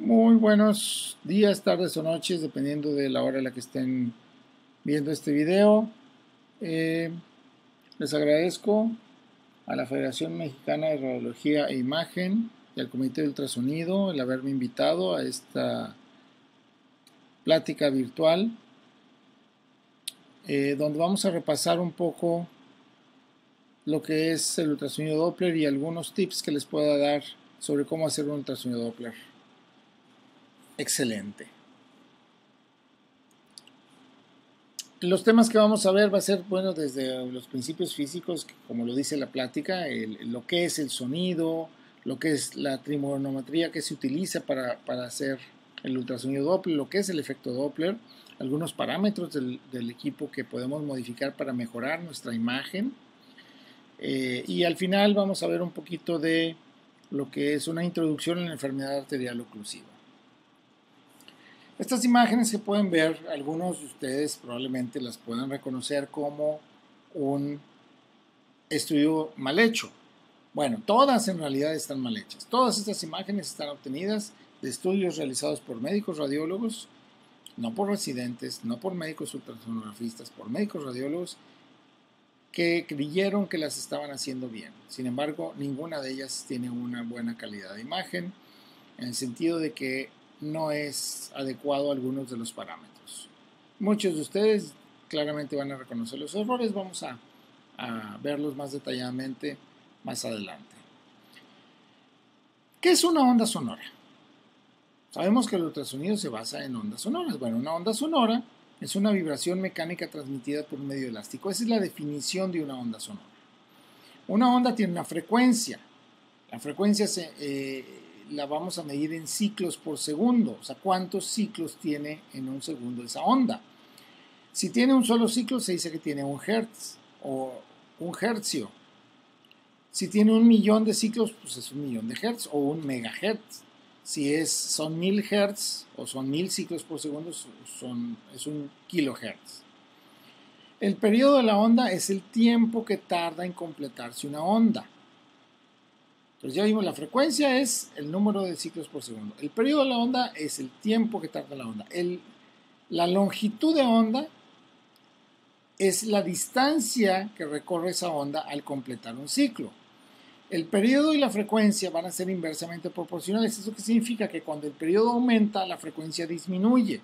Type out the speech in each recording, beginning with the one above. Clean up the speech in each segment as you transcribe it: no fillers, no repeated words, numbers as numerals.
Muy buenos días, tardes o noches, dependiendo de la hora en la que estén viendo este video. Eh, Les agradezco a la Federación Mexicana de Radiología e Imagen y al Comité de Ultrasonido el haberme invitado a esta plática virtual, donde vamos a repasar un poco lo que es el ultrasonido Doppler y algunos tips que les pueda dar sobre cómo hacer un ultrasonido Doppler excelente. Los temas que vamos a ver va a ser, bueno, desde los principios físicos, como lo dice la plática, lo que es el sonido, lo que es la trigonometría que se utiliza para hacer el ultrasonido Doppler, lo que es el efecto Doppler, algunos parámetros del equipo que podemos modificar para mejorar nuestra imagen. Y al final vamos a ver un poquito de lo que es una introducción en la enfermedad arterial oclusiva. Estas imágenes que pueden ver, algunos de ustedes probablemente las puedan reconocer como un estudio mal hecho. Bueno, todas en realidad están mal hechas. Todas estas imágenes están obtenidas de estudios realizados por médicos radiólogos, no por residentes, no por médicos ultrasonografistas, por médicos radiólogos que creyeron que las estaban haciendo bien. Sin embargo, ninguna de ellas tiene una buena calidad de imagen, en el sentido de que no es adecuado a algunos de los parámetros. Muchos de ustedes claramente van a reconocer los errores, vamos a verlos más detalladamente más adelante. ¿Qué es una onda sonora? Sabemos que el ultrasonido se basa en ondas sonoras. Bueno, una onda sonora es una vibración mecánica transmitida por un medio elástico. Esa es la definición de una onda sonora. Una onda tiene una frecuencia. La frecuencia la vamos a medir en ciclos por segundo, o sea, cuántos ciclos tiene en un segundo esa onda. Si tiene un solo ciclo, se dice que tiene un hertz o un hercio. Si tiene 1.000.000 de ciclos, pues es 1.000.000 de hertz o un megahertz. Si son 1.000 hertz o son 1.000 ciclos por segundo, es un kilohertz. El periodo de la onda es el tiempo que tarda en completarse una onda. Entonces ya vimos, la frecuencia es el número de ciclos por segundo. El periodo de la onda es el tiempo que tarda la onda. La longitud de onda es la distancia que recorre esa onda al completar un ciclo. El periodo y la frecuencia van a ser inversamente proporcionales. ¿Eso qué significa? Que cuando el periodo aumenta, la frecuencia disminuye.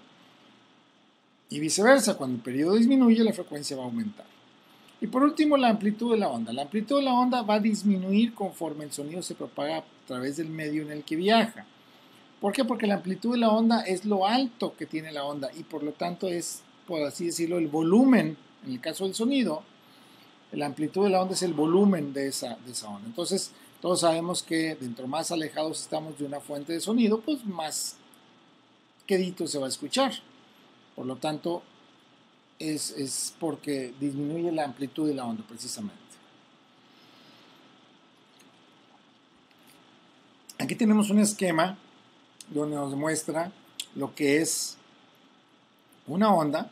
Y viceversa, cuando el periodo disminuye, la frecuencia va a aumentar. Y por último, la amplitud de la onda. La amplitud de la onda va a disminuir conforme el sonido se propaga a través del medio en el que viaja. ¿Por qué? Porque la amplitud de la onda es lo alto que tiene la onda y por lo tanto es, por así decirlo, el volumen. En el caso del sonido, la amplitud de la onda es el volumen de esa onda. Entonces, todos sabemos que dentro más alejados estamos de una fuente de sonido, pues más quedito se va a escuchar. Por lo tanto, es porque disminuye la amplitud de la onda precisamente. Aquí tenemos un esquema donde nos muestra lo que es una onda.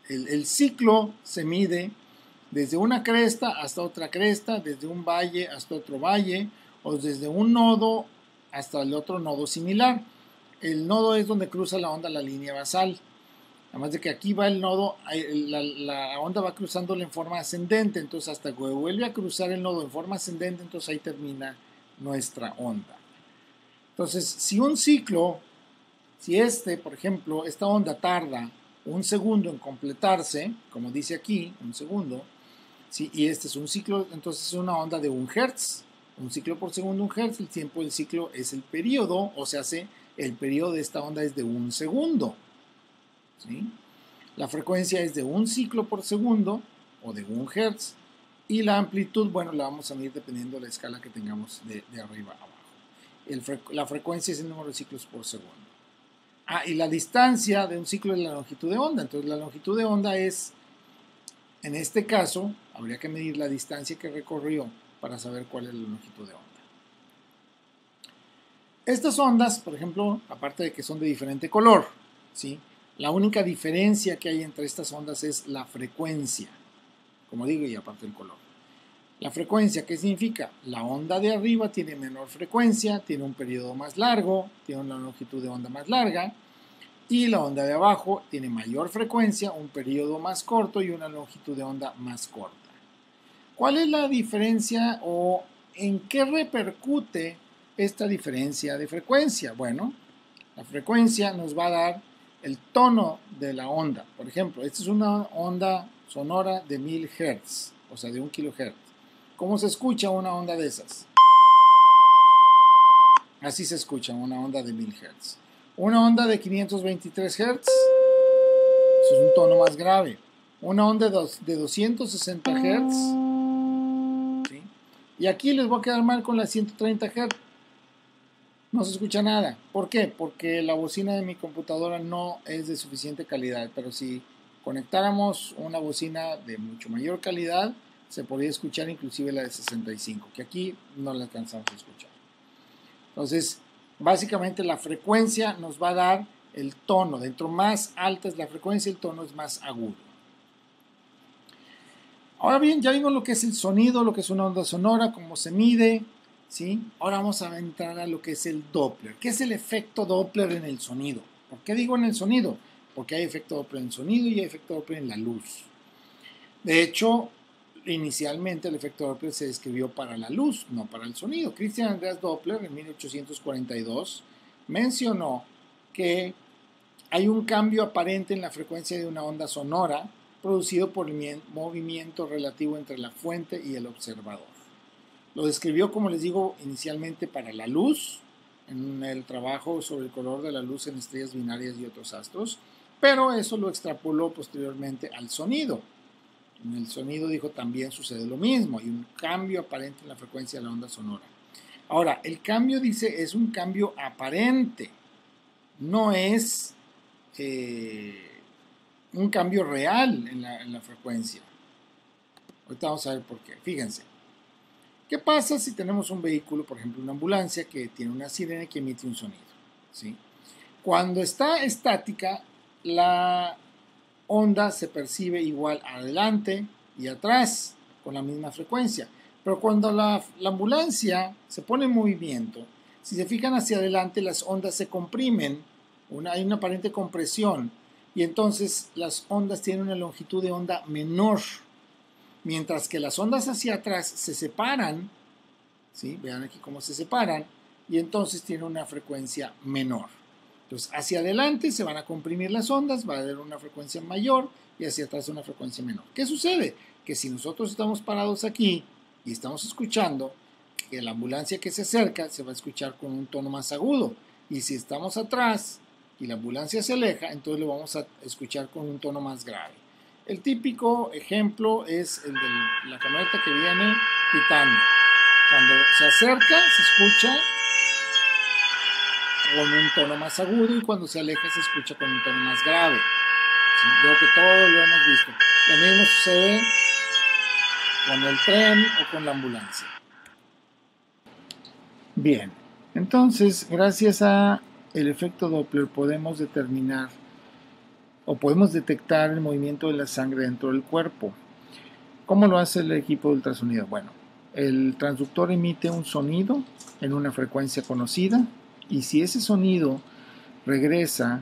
El ciclo se mide desde una cresta hasta otra cresta, desde un valle hasta otro valle, o desde un nodo hasta el otro nodo similar. El nodo es donde cruza la onda la línea basal. Además de que aquí va el nodo, la onda va cruzándola en forma ascendente, entonces hasta que vuelve a cruzar el nodo en forma ascendente, entonces ahí termina nuestra onda. Entonces, si un ciclo, por ejemplo, esta onda tarda un segundo en completarse, como dice aquí, un segundo, y este es un ciclo, entonces es una onda de 1 Hz, un ciclo por segundo, 1 Hz, el tiempo del ciclo es el periodo, o sea, el periodo de esta onda es de 1 segundo. ¿Sí? La frecuencia es de 1 ciclo por segundo o de 1 Hz y la amplitud, bueno, la vamos a medir dependiendo de la escala que tengamos de arriba a abajo. La frecuencia es el número de ciclos por segundo. Y la distancia de un ciclo es la longitud de onda. Entonces la longitud de onda es, en este caso, habría que medir la distancia que recorrió para saber cuál es la longitud de onda. Estas ondas, por ejemplo, aparte de que son de diferente color, ¿sí? La única diferencia que hay entre estas ondas es la frecuencia, como digo, y aparte el color. La frecuencia, ¿qué significa? La onda de arriba tiene menor frecuencia, tiene un periodo más largo, tiene una longitud de onda más larga, y la onda de abajo tiene mayor frecuencia, un periodo más corto y una longitud de onda más corta. ¿Cuál es la diferencia o en qué repercute esta diferencia de frecuencia? Bueno, la frecuencia nos va a dar el tono de la onda. Por ejemplo, esta es una onda sonora de 1000 Hz, o sea, de 1 kHz. ¿Cómo se escucha una onda de esas? Así se escucha una onda de 1000 Hz. Una onda de 523 Hz, eso es un tono más grave. Una onda de 260 Hz, ¿sí? Y aquí les voy a quedar mal con la 130 Hz. No se escucha nada. ¿Por qué? Porque la bocina de mi computadora no es de suficiente calidad, pero si conectáramos una bocina de mucho mayor calidad, se podría escuchar inclusive la de 65, que aquí no la alcanzamos a escuchar. Entonces, básicamente la frecuencia nos va a dar el tono. Dentro más alta es la frecuencia, el tono es más agudo. Ahora bien, ya vimos lo que es el sonido, lo que es una onda sonora, cómo se mide, ¿sí? Ahora vamos a entrar a lo que es el Doppler. ¿Qué es el efecto Doppler en el sonido? ¿Por qué digo en el sonido? Porque hay efecto Doppler en el sonido y hay efecto Doppler en la luz. De hecho, inicialmente el efecto Doppler se describió para la luz, no para el sonido. Christian Andreas Doppler en 1842 mencionó que hay un cambio aparente en la frecuencia de una onda sonora producido por el movimiento relativo entre la fuente y el observador. Lo describió, como les digo, inicialmente para la luz, en el trabajo sobre el color de la luz en estrellas binarias y otros astros, pero eso lo extrapoló posteriormente al sonido. En el sonido, dijo, también sucede lo mismo, hay un cambio aparente en la frecuencia de la onda sonora. Ahora, el cambio, dice, es un cambio aparente, no es un cambio real en la frecuencia. Ahorita vamos a ver por qué. Fíjense. ¿Qué pasa si tenemos un vehículo, por ejemplo, una ambulancia que tiene una sirena que emite un sonido? ¿Sí? Cuando está estática, la onda se percibe igual adelante y atrás con la misma frecuencia. Pero cuando la ambulancia se pone en movimiento, si se fijan hacia adelante, las ondas se comprimen, hay una aparente compresión, y entonces las ondas tienen una longitud de onda menor, mientras que las ondas hacia atrás se separan, ¿sí? Vean aquí cómo se separan, y entonces tienen una frecuencia menor. Entonces, hacia adelante se van a comprimir las ondas, va a haber una frecuencia mayor, y hacia atrás una frecuencia menor. ¿Qué sucede? Que si nosotros estamos parados aquí y estamos escuchando, que la ambulancia que se acerca se va a escuchar con un tono más agudo, y si estamos atrás y la ambulancia se aleja, entonces lo vamos a escuchar con un tono más grave. El típico ejemplo es el de la camioneta que viene pitando. Cuando se acerca se escucha con un tono más agudo y cuando se aleja se escucha con un tono más grave. ¿Sí? Creo que todos lo hemos visto. Lo mismo sucede con el tren o con la ambulancia. Bien, entonces gracias a el efecto Doppler podemos determinar o podemos detectar el movimiento de la sangre dentro del cuerpo. ¿Cómo lo hace el equipo de ultrasonido? Bueno, el transductor emite un sonido en una frecuencia conocida y si ese sonido regresa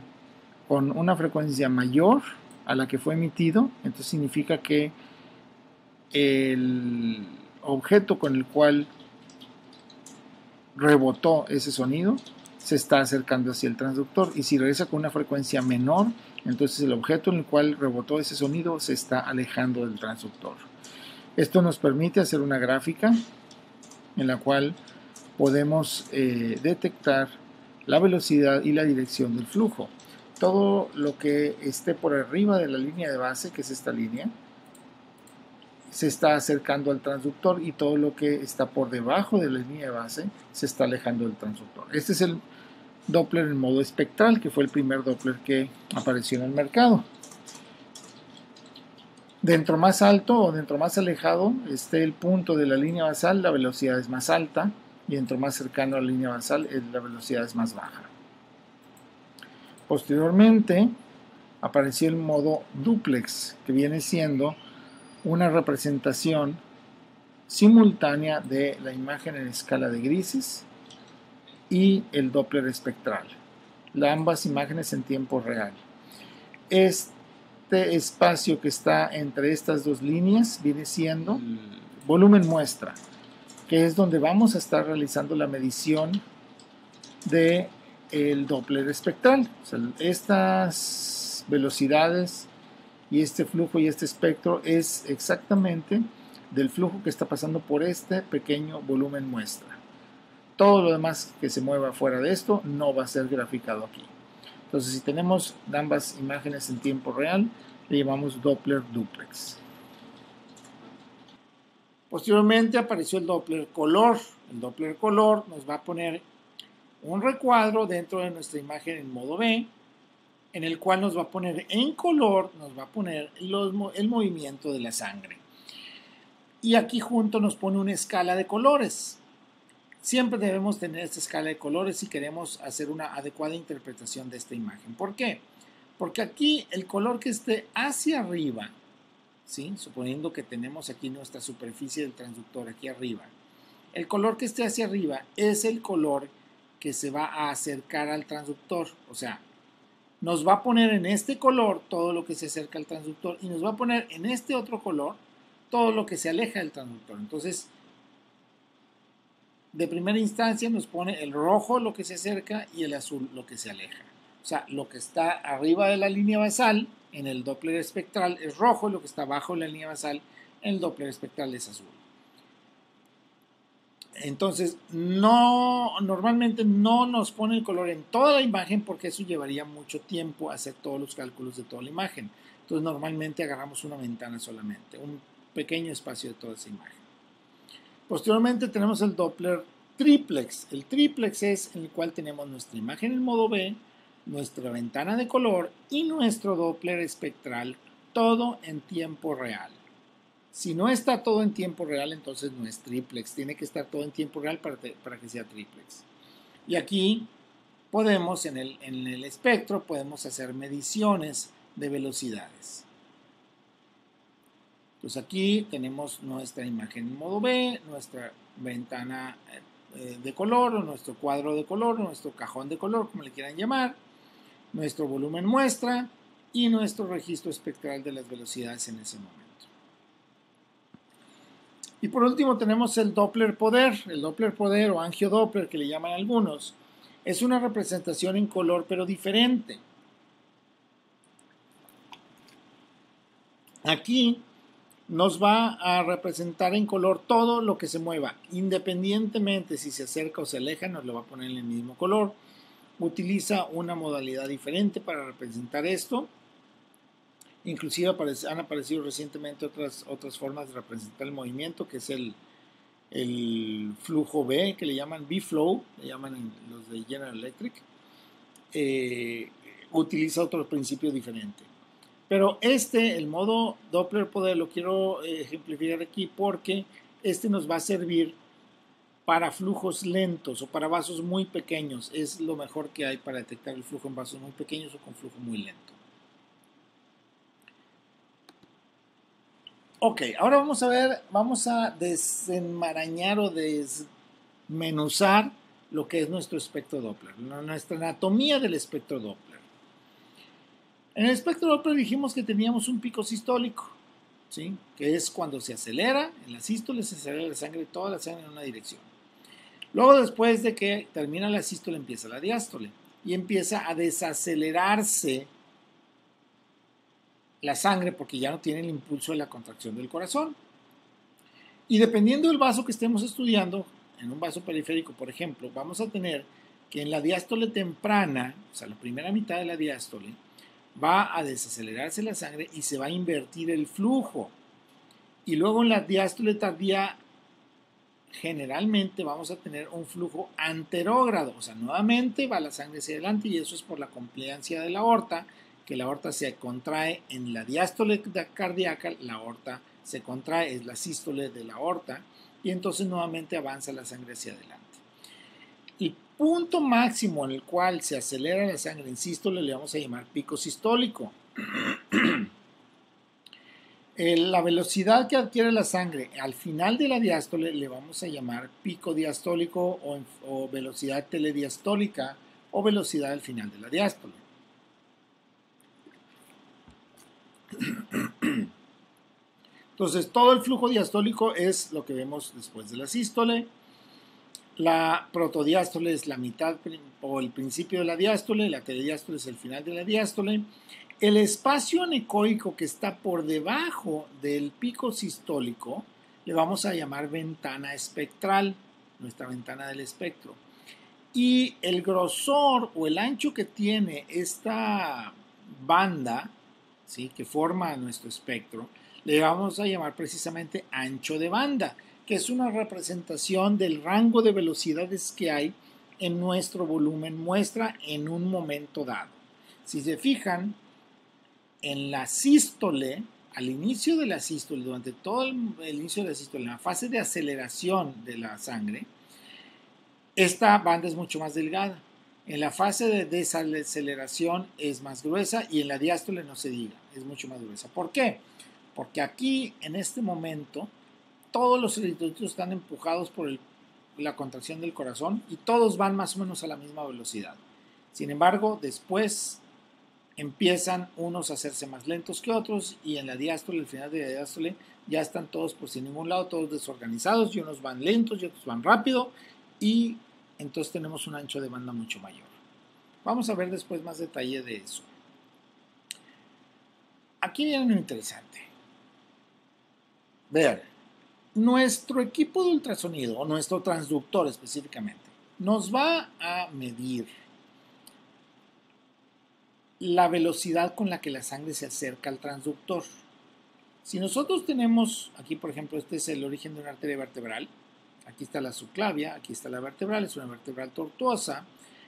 con una frecuencia mayor a la que fue emitido, entonces significa que el objeto con el cual rebotó ese sonido se está acercando hacia el transductor, y si regresa con una frecuencia menor, entonces el objeto en el cual rebotó ese sonido se está alejando del transductor. Esto nos permite hacer una gráfica en la cual podemos detectar la velocidad y la dirección del flujo. Todo lo que esté por arriba de la línea de base, que es esta línea, se está acercando al transductor, y todo lo que está por debajo de la línea de base se está alejando del transductor. Este es el Doppler en modo espectral, que fue el primer Doppler que apareció en el mercado. Dentro más alto o dentro más alejado esté el punto de la línea basal, la velocidad es más alta, y dentro más cercano a la línea basal la velocidad es más baja. Posteriormente apareció el modo duplex, que viene siendo una representación simultánea de la imagen en escala de grises y el Doppler espectral, ambas imágenes en tiempo real. Este espacio que está entre estas dos líneas viene siendo volumen muestra, que es donde vamos a estar realizando la medición del Doppler espectral. O sea, estas velocidades y este flujo y este espectro es exactamente del flujo que está pasando por este pequeño volumen muestra. Todo lo demás que se mueva fuera de esto no va a ser graficado aquí. Entonces, si tenemos ambas imágenes en tiempo real, le llamamos Doppler duplex. Posteriormente apareció el Doppler color. El Doppler color nos va a poner un recuadro dentro de nuestra imagen en modo B, en el cual nos va a poner en color, nos va a poner el movimiento de la sangre. Y aquí junto nos pone una escala de colores. Siempre debemos tener esta escala de colores si queremos hacer una adecuada interpretación de esta imagen. ¿Por qué? Porque aquí el color que esté hacia arriba, ¿sí? Suponiendo que tenemos aquí nuestra superficie del transductor aquí arriba, el color que esté hacia arriba es el color que se va a acercar al transductor. O sea, nos va a poner en este color todo lo que se acerca al transductor y nos va a poner en este otro color todo lo que se aleja del transductor. Entonces, de primera instancia nos pone el rojo lo que se acerca y el azul lo que se aleja. O sea, lo que está arriba de la línea basal en el Doppler espectral es rojo y lo que está abajo de la línea basal en el Doppler espectral es azul. Entonces, normalmente no nos pone el color en toda la imagen porque eso llevaría mucho tiempo hacer todos los cálculos de toda la imagen. Entonces, normalmente agarramos una ventana solamente, un pequeño espacio de toda esa imagen. Posteriormente tenemos el Doppler triplex. El triplex es en el cual tenemos nuestra imagen en modo B, nuestra ventana de color y nuestro Doppler espectral, todo en tiempo real. Si no está todo en tiempo real, entonces no es triplex. Tiene que estar todo en tiempo real para que sea triplex. Y aquí podemos, en el espectro, podemos hacer mediciones de velocidades. Entonces aquí tenemos nuestra imagen en modo B, nuestra ventana de color, o nuestro cuadro de color, o nuestro cajón de color, como le quieran llamar, nuestro volumen muestra y nuestro registro espectral de las velocidades en ese momento. Y por último tenemos el Doppler poder. El Doppler poder o angiodoppler que le llaman algunos. Es una representación en color pero diferente. Aquí nos va a representar en color todo lo que se mueva. Independientemente si se acerca o se aleja, nos lo va a poner en el mismo color. Utiliza una modalidad diferente para representar esto. Inclusive han aparecido recientemente otras formas de representar el movimiento, que es el flujo B, que le llaman B-Flow, le llaman los de General Electric. Utiliza otro principio diferente. Pero el modo Doppler poder, lo quiero ejemplificar aquí porque nos va a servir para flujos lentos o para vasos muy pequeños. Es lo mejor que hay para detectar el flujo en vasos muy pequeños o con flujo muy lento. Ok, ahora vamos a desenmarañar o desmenuzar lo que es nuestro espectro Doppler, nuestra anatomía del espectro Doppler. En el espectro Doppler dijimos que teníamos un pico sistólico, ¿sí? Que es cuando se acelera, en la sístole se acelera la sangre, toda la sangre en una dirección. Luego, después de que termina la sístole, empieza la diástole y empieza a desacelerarse la sangre porque ya no tiene el impulso de la contracción del corazón. Y dependiendo del vaso que estemos estudiando, en un vaso periférico, por ejemplo, vamos a tener que en la diástole temprana, o sea, la primera mitad de la diástole, va a desacelerarse la sangre y se va a invertir el flujo. Y luego en la diástole tardía, generalmente vamos a tener un flujo anterógrado, o sea, nuevamente va la sangre hacia adelante y eso es por la compliancia de la aorta, que la aorta se contrae en la diástole cardíaca, la aorta se contrae, es la sístole de la aorta, y entonces nuevamente avanza la sangre hacia adelante. El punto máximo en el cual se acelera la sangre en sístole le vamos a llamar pico sistólico. La velocidad que adquiere la sangre al final de la diástole le vamos a llamar pico diastólico o velocidad telediastólica o velocidad al final de la diástole. Entonces, todo el flujo diastólico es lo que vemos después de la sístole. La protodiástole es la mitad o el principio de la diástole, la telediástole es el final de la diástole. El espacio anecoico que está por debajo del pico sistólico le vamos a llamar ventana espectral, nuestra ventana del espectro. Y el grosor o el ancho que tiene esta banda, ¿sí?, que forma nuestro espectro, le vamos a llamar precisamente ancho de banda, que es una representación del rango de velocidades que hay en nuestro volumen muestra en un momento dado. Si se fijan, en la sístole, al inicio de la sístole, durante todo el inicio de la sístole, en la fase de aceleración de la sangre, esta banda es mucho más delgada. En la fase de desaceleración es más gruesa y en la diástole no se diga, es mucho más gruesa. ¿Por qué? Porque aquí, en este momento, todos los eritrocitos están empujados por la contracción del corazón y todos van más o menos a la misma velocidad. Sin embargo, después empiezan unos a hacerse más lentos que otros y en la diástole, al final de la diástole, ya están todos por sin ningún lado, todos desorganizados y unos van lentos y otros van rápido y entonces tenemos un ancho de banda mucho mayor. Vamos a ver después más detalle de eso. Aquí viene lo interesante. Vean, nuestro equipo de ultrasonido, o nuestro transductor específicamente, nos va a medir la velocidad con la que la sangre se acerca al transductor. Si nosotros tenemos, aquí por ejemplo, este es el origen de una arteria vertebral, aquí está la subclavia, aquí está la vertebral, es una vertebral tortuosa,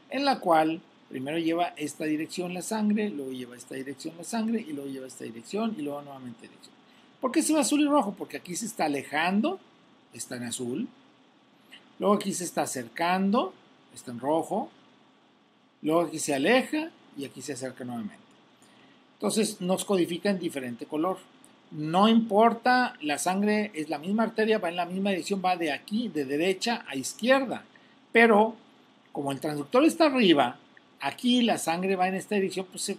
en la cual primero lleva esta dirección la sangre, luego lleva esta dirección la sangre, y luego lleva esta dirección, y luego nuevamente dirección. ¿Por qué se va azul y rojo? Porque aquí se está alejando, está en azul, luego aquí se está acercando, está en rojo, luego aquí se aleja, y aquí se acerca nuevamente. Entonces nos codifica en diferente color. No importa, la sangre es la misma arteria, va en la misma dirección, va de aquí, de derecha a izquierda. Pero como el transductor está arriba, aquí la sangre va en esta dirección, pues se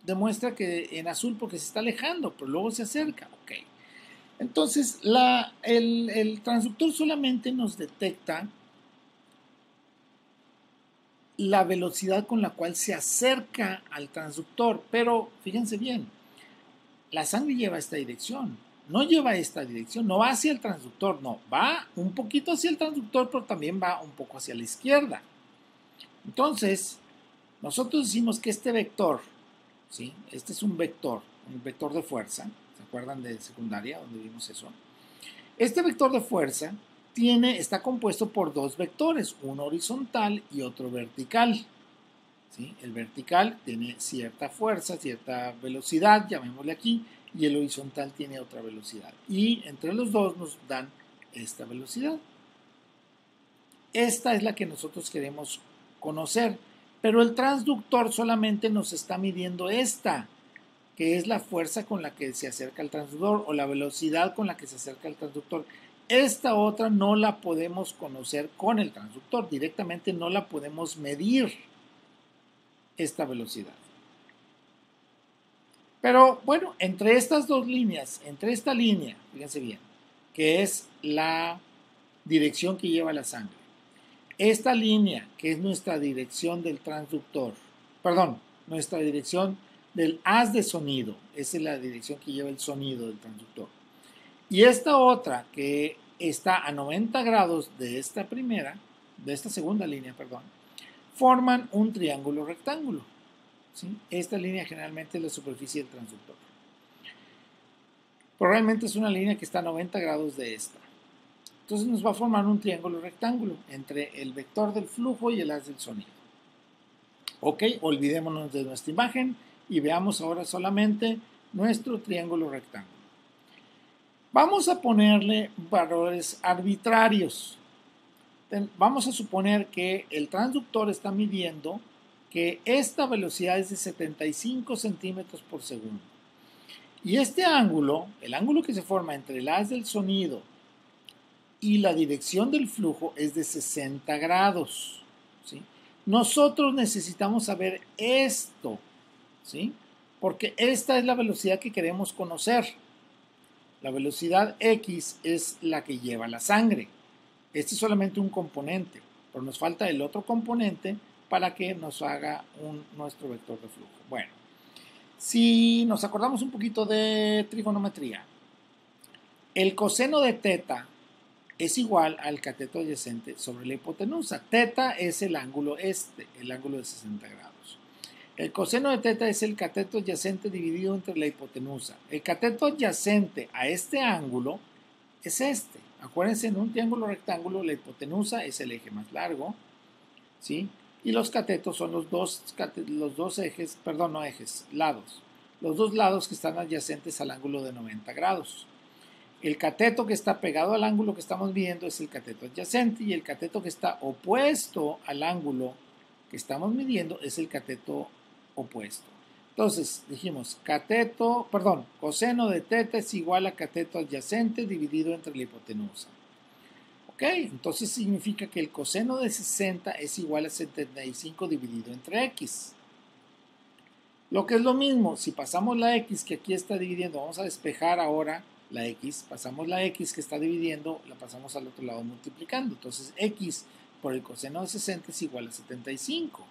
demuestra que en azul porque se está alejando, pero luego se acerca. Ok. Entonces el transductor solamente nos detecta la velocidad con la cual se acerca al transductor, pero fíjense bien, la sangre lleva esta dirección, no lleva esta dirección, no va hacia el transductor, no, va un poquito hacia el transductor, pero también va un poco hacia la izquierda. Entonces, nosotros decimos que este vector, ¿sí?, este es un vector de fuerza, ¿se acuerdan de secundaria donde vimos eso? Este vector de fuerza está compuesto por dos vectores, uno horizontal y otro vertical. ¿Sí? El vertical tiene cierta fuerza, cierta velocidad, llamémosle aquí, y el horizontal tiene otra velocidad. Y entre los dos nos dan esta velocidad. Esta es la que nosotros queremos conocer, pero el transductor solamente nos está midiendo esta, que es la fuerza con la que se acerca al transductor o la velocidad con la que se acerca al transductor. Esta otra no la podemos conocer con el transductor, directamente no la podemos medir esta velocidad. Pero bueno, entre estas dos líneas, entre esta línea, fíjense bien, que es la dirección que lleva la sangre, esta línea que es nuestra dirección del transductor, perdón, nuestra dirección del haz de sonido, esa es la dirección que lleva el sonido del transductor, y esta otra que está a 90 grados de esta primera, de esta segunda línea, perdón, forman un triángulo rectángulo. ¿Sí? Esta línea generalmente es la superficie del transductor. Probablemente es una línea que está a 90 grados de esta. Entonces nos va a formar un triángulo rectángulo entre el vector del flujo y el haz del sonido. Ok, olvidémonos de nuestra imagen y veamos ahora solamente nuestro triángulo rectángulo. Vamos a ponerle valores arbitrarios. Vamos a suponer que el transductor está midiendo que esta velocidad es de 75 centímetros por segundo Y este ángulo, el ángulo que se forma entre el haz del sonido y la dirección del flujo es de 60 grados, ¿sí? Nosotros necesitamos saber esto, ¿sí? Porque esta es la velocidad que queremos conocer. La velocidad X es la que lleva la sangre. Este es solamente un componente, pero nos falta el otro componente para que nos haga nuestro vector de flujo. Bueno, si nos acordamos un poquito de trigonometría, el coseno de teta es igual al cateto adyacente sobre la hipotenusa. Teta es el ángulo el ángulo de 60 grados. El coseno de teta es el cateto adyacente dividido entre la hipotenusa. El cateto adyacente a este ángulo es este. Acuérdense, en un triángulo rectángulo la hipotenusa es el eje más largo, ¿sí? Y los catetos son los dos ejes, perdón, no ejes, lados. Los dos lados que están adyacentes al ángulo de 90 grados. El cateto que está pegado al ángulo que estamos viendo es el cateto adyacente y el cateto que está opuesto al ángulo que estamos midiendo es el cateto opuesto. Entonces, dijimos, coseno de teta es igual a cateto adyacente dividido entre la hipotenusa. Ok, entonces significa que el coseno de 60 es igual a 75 dividido entre x. Lo que es lo mismo, si pasamos la x que aquí está dividiendo, vamos a despejar ahora la x, pasamos la x que está dividiendo, la pasamos al otro lado multiplicando. Entonces x por el coseno de 60 es igual a 75.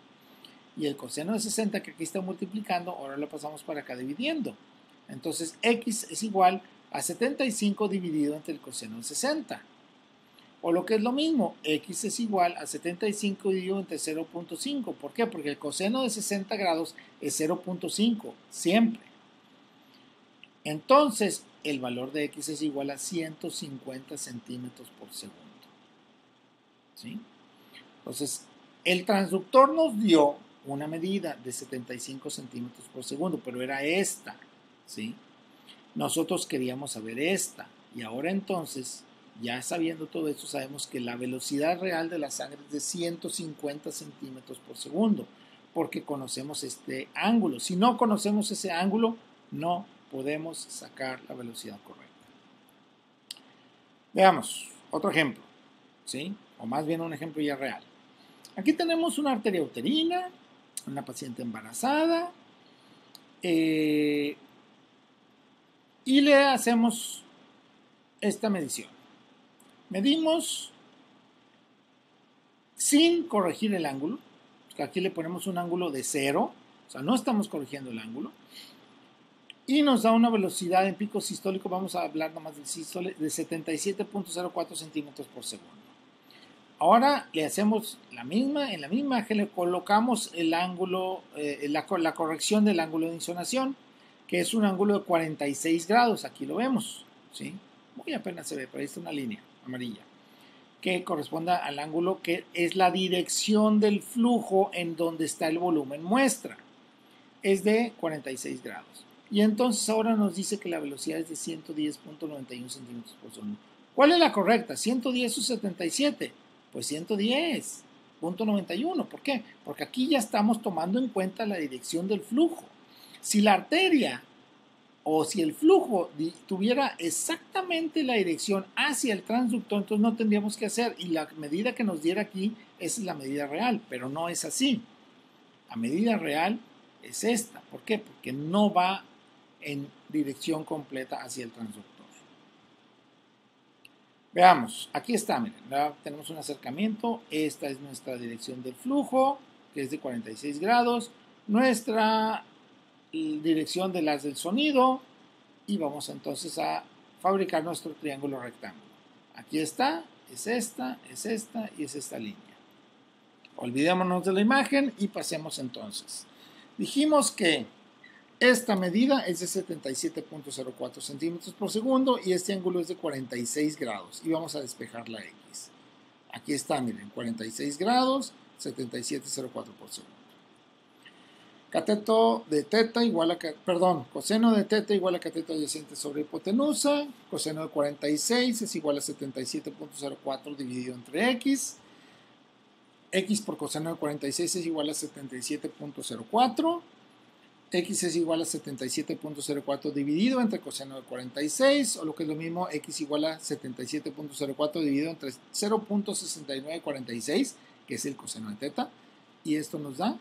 Y el coseno de 60 que aquí está multiplicando, ahora lo pasamos para acá dividiendo. Entonces x es igual a 75 dividido entre el coseno de 60. O lo que es lo mismo, x es igual a 75 dividido entre 0.5. ¿Por qué? Porque el coseno de 60 grados es 0.5, siempre. Entonces, el valor de x es igual a 150 centímetros por segundo. ¿Sí? Entonces, el transductor nos dio una medida de 75 centímetros por segundo, pero era esta, ¿sí? Nosotros queríamos saber esta, y ahora entonces, ya sabiendo todo esto, sabemos que la velocidad real de la sangre es de 150 centímetros por segundo, porque conocemos este ángulo. Si no conocemos ese ángulo, no podemos sacar la velocidad correcta. Veamos otro ejemplo, ¿sí? O más bien un ejemplo ya real. Aquí tenemos una arteria uterina, una paciente embarazada, y le hacemos esta medición. Medimos sin corregir el ángulo. Aquí le ponemos un ángulo de 0, o sea, no estamos corrigiendo el ángulo. Y nos da una velocidad en pico sistólico, vamos a hablar nomás del sístole, de 77.04 centímetros por segundo. Ahora le hacemos en la misma imagen le colocamos el ángulo, la corrección del ángulo de insonación, que es un ángulo de 46 grados, aquí lo vemos, ¿sí? Muy apenas se ve, pero ahí está una línea amarilla, que corresponde al ángulo que es la dirección del flujo en donde está el volumen muestra. Es de 46 grados. Y entonces ahora nos dice que la velocidad es de 110.91 centímetros por segundo. ¿Cuál es la correcta? ¿110 o 77? Pues 110.91. ¿Por qué? Porque aquí ya estamos tomando en cuenta la dirección del flujo. Si la arteria o si el flujo tuviera exactamente la dirección hacia el transductor, entonces no tendríamos que hacer. Y la medida que nos diera aquí es la medida real, pero no es así. La medida real es esta. ¿Por qué? Porque no va en dirección completa hacia el transductor. Veamos, aquí está, miren, tenemos un acercamiento, esta es nuestra dirección del flujo, que es de 46 grados, nuestra dirección del haz del sonido, y vamos entonces a fabricar nuestro triángulo rectángulo. Aquí está, es esta y es esta línea. Olvidémonos de la imagen y pasemos entonces. Dijimos que esta medida es de 77.04 centímetros por segundo y este ángulo es de 46 grados y vamos a despejar la X. Aquí está, miren, 46 grados, 77.04 por segundo. Cateto de teta igual a, coseno de teta igual a cateto adyacente sobre hipotenusa, coseno de 46 es igual a 77.04 dividido entre X. X por coseno de 46 es igual a 77.04. X es igual a 77.04 dividido entre coseno de 46, o lo que es lo mismo, X igual a 77.04 dividido entre 0.6946, que es el coseno de teta, y esto nos da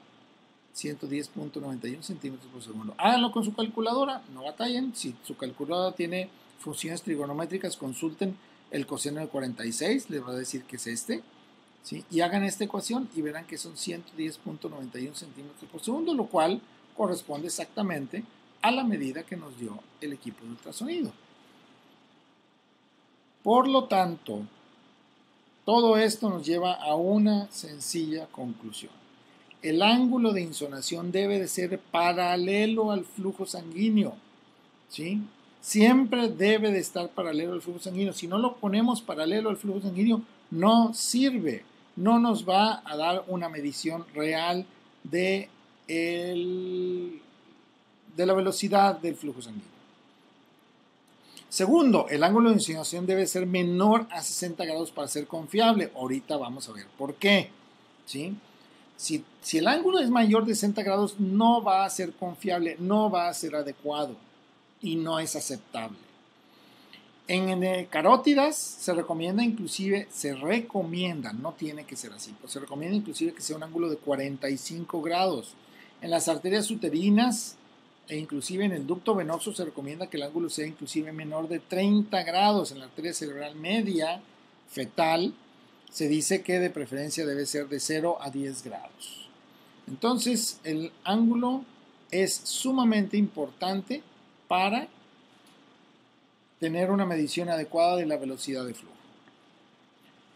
110.91 centímetros por segundo. Háganlo con su calculadora, no batallen. Si su calculadora tiene funciones trigonométricas, consulten el coseno de 46, les va a decir que es este, ¿sí? Y hagan esta ecuación y verán que son 110.91 centímetros por segundo, lo cual corresponde exactamente a la medida que nos dio el equipo de ultrasonido. Por lo tanto, todo esto nos lleva a una sencilla conclusión. El ángulo de insonación debe de ser paralelo al flujo sanguíneo, ¿sí? Siempre debe de estar paralelo al flujo sanguíneo. Si no lo ponemos paralelo al flujo sanguíneo, no sirve. No nos va a dar una medición real de la velocidad del flujo sanguíneo. Segundo, el ángulo de insinuación debe ser menor a 60 grados para ser confiable. Ahorita vamos a ver por qué, ¿sí? Si el ángulo es mayor de 60 grados, no va a ser confiable, no va a ser adecuado y no es aceptable. En carótidas se recomienda inclusive, no tiene que ser así, pero se recomienda inclusive que sea un ángulo de 45 grados. En las arterias uterinas e inclusive en el ducto venoso se recomienda que el ángulo sea inclusive menor de 30 grados. En la arteria cerebral media fetal se dice que de preferencia debe ser de 0 a 10 grados. Entonces el ángulo es sumamente importante para tener una medición adecuada de la velocidad de flujo.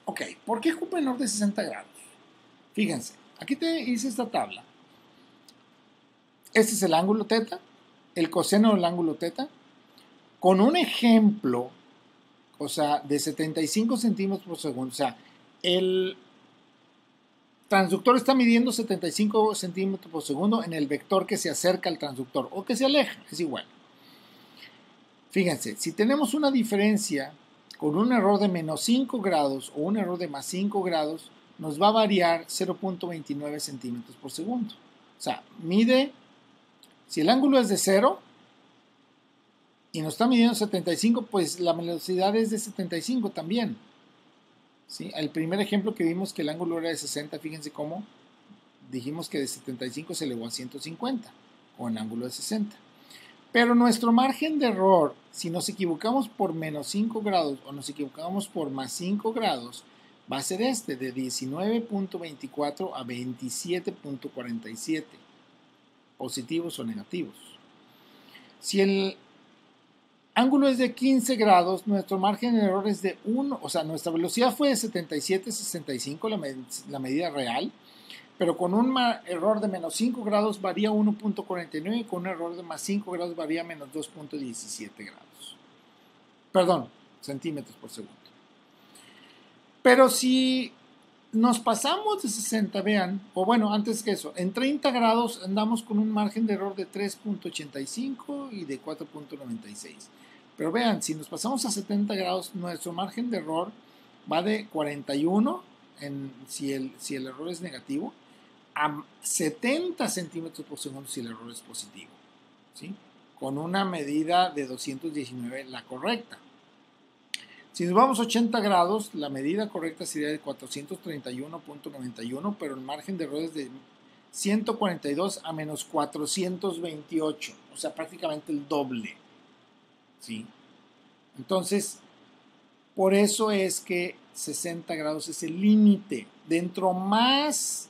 Ok, ¿por qué Q menor de 60 grados? Fíjense, aquí te hice esta tabla. Este es el ángulo teta, el coseno del ángulo teta, con un ejemplo, o sea, de 75 centímetros por segundo. O sea, el transductor está midiendo 75 centímetros por segundo en el vector que se acerca al transductor o que se aleja, es igual. Fíjense, si tenemos una diferencia con un error de menos 5 grados o un error de más 5 grados, nos va a variar 0.29 centímetros por segundo. O sea, mide, si el ángulo es de 0 y nos está midiendo 75, pues la velocidad es de 75 también. ¿Sí? El primer ejemplo que vimos que el ángulo era de 60, fíjense cómo dijimos que de 75 se elevó a 150, con el ángulo de 60. Pero nuestro margen de error, si nos equivocamos por menos 5 grados o nos equivocamos por más 5 grados, va a ser este, de 19.24 a 27.47, positivos o negativos. Si el ángulo es de 15 grados, nuestro margen de error es de 1, o sea, nuestra velocidad fue de 77.65, la medida real, pero con un error de menos 5 grados varía 1.49 y con un error de más 5 grados varía menos 2.17 grados. Perdón, centímetros por segundo. Pero si nos pasamos de 60, vean, o bueno, antes que eso, en 30 grados andamos con un margen de error de 3.85 y de 4.96. Pero vean, si nos pasamos a 70 grados, nuestro margen de error va de 41, si el error es negativo, a 70 centímetros por segundo si el error es positivo, ¿sí? Con una medida de 219, la correcta. Si nos vamos a 80 grados, la medida correcta sería de 431.91, pero el margen de error es de 142 a menos 428, o sea, prácticamente el doble, ¿sí? Entonces, por eso es que 60 grados es el límite. Dentro más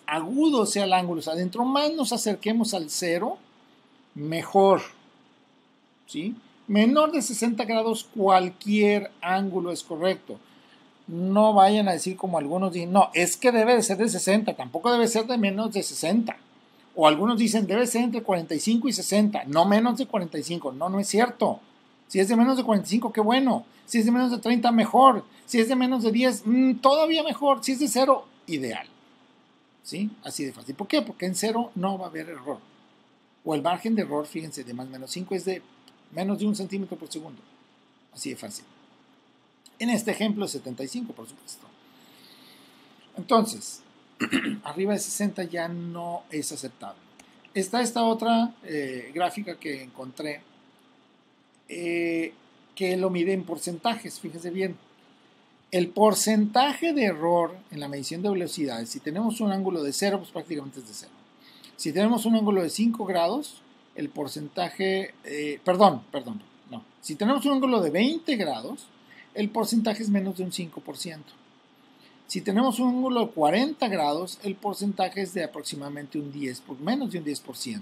agudo sea el ángulo, o sea, dentro más nos acerquemos al cero, mejor, ¿sí? Menor de 60 grados, cualquier ángulo es correcto. No vayan a decir como algunos dicen, no, es que debe de ser de 60, tampoco debe ser de menos de 60. O algunos dicen, debe ser entre 45 y 60, no menos de 45. No, no es cierto. Si es de menos de 45, qué bueno. Si es de menos de 30, mejor. Si es de menos de 10, todavía mejor. Si es de 0, ideal. ¿Sí? Así de fácil. ¿Por qué? Porque en 0 no va a haber error. O el margen de error, fíjense, de más menos 5 es de menos de 1 centímetro por segundo. Así de fácil. En este ejemplo, 75, por supuesto. Entonces, arriba de 60 ya no es aceptable. está esta otra gráfica que encontré que lo mide en porcentajes, fíjense bien. El porcentaje de error en la medición de velocidades, si tenemos un ángulo de 0, pues prácticamente es de 0. Si tenemos un ángulo de 5 grados, el porcentaje, no. Si tenemos un ángulo de 20 grados, el porcentaje es menos de un 5%. Si tenemos un ángulo de 40 grados, el porcentaje es de aproximadamente menos de un 10%.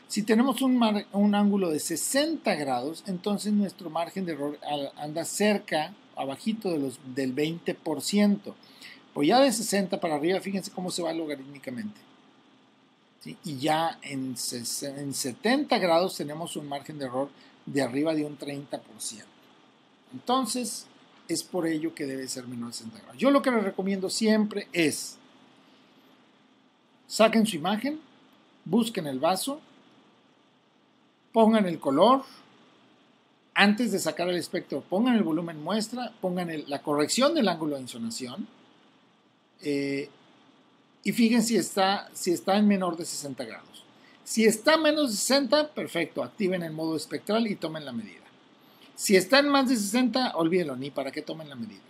Si tenemos un ángulo de 60 grados, entonces nuestro margen de error anda cerca, abajito del 20%. Pues ya de 60 para arriba, fíjense cómo se va logarítmicamente. ¿Sí? Y ya en 70 grados tenemos un margen de error de arriba de un 30%. Entonces, es por ello que debe ser menor de 60 grados. Yo lo que les recomiendo siempre es, saquen su imagen, busquen el vaso, pongan el color, antes de sacar el espectro, pongan el volumen muestra, pongan la corrección del ángulo de insolación y fíjense si está en menor de 60 grados. Si está menos de 60, perfecto, activen el modo espectral y tomen la medida. Si está en más de 60, olvídenlo, ni para qué tomen la medida.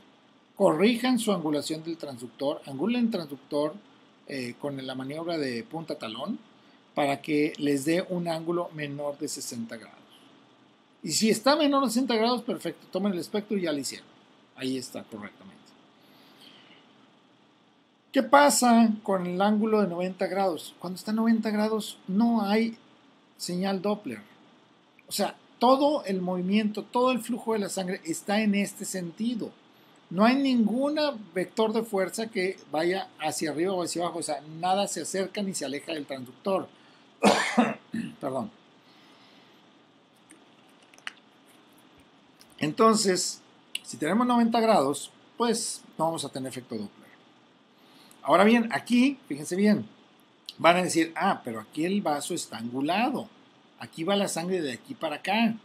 Corrijan su angulación del transductor, angulen el transductor con la maniobra de punta talón para que les dé un ángulo menor de 60 grados. Y si está menor de 60 grados, perfecto, tomen el espectro y ya lo hicieron. Ahí está correctamente. ¿Qué pasa con el ángulo de 90 grados? Cuando está a 90 grados no hay señal Doppler. O sea, todo el movimiento, todo el flujo de la sangre está en este sentido. No hay ningún vector de fuerza que vaya hacia arriba o hacia abajo. O sea, nada se acerca ni se aleja del transductor. Perdón. Entonces, si tenemos 90 grados, pues no vamos a tener efecto Doppler. Ahora bien, aquí, fíjense bien, van a decir, pero aquí el vaso está angulado. Aquí va la sangre de aquí para acá.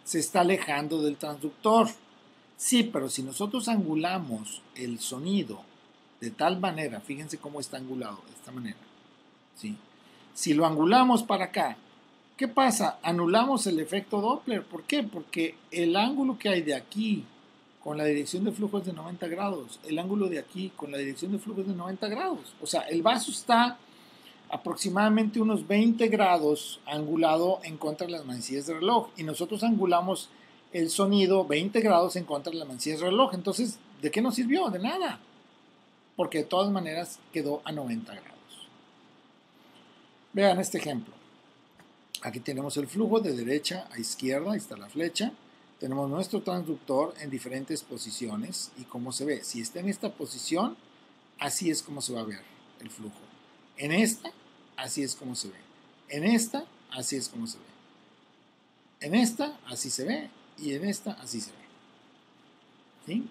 Se está alejando del transductor. Sí, pero si nosotros angulamos el sonido de tal manera, fíjense cómo está angulado, de esta manera. ¿Sí? Si lo angulamos para acá, ¿qué pasa? Anulamos el efecto Doppler. ¿Por qué? Porque el ángulo que hay de aquí con la dirección de flujo es de 90 grados. El ángulo de aquí con la dirección de flujo es de 90 grados. O sea, el vaso está aproximadamente unos 20 grados angulado en contra de las manecillas de reloj. Y nosotros angulamos el sonido 20 grados en contra de las manecillas de reloj. Entonces, ¿de qué nos sirvió? De nada. Porque de todas maneras quedó a 90 grados. Vean este ejemplo. Aquí tenemos el flujo de derecha a izquierda, ahí está la flecha. Tenemos nuestro transductor en diferentes posiciones y cómo se ve. Si está en esta posición, así es como se va a ver el flujo. En esta, así es como se ve. En esta, así es como se ve. En esta, así se ve. Y en esta, así se ve. ¿Sí?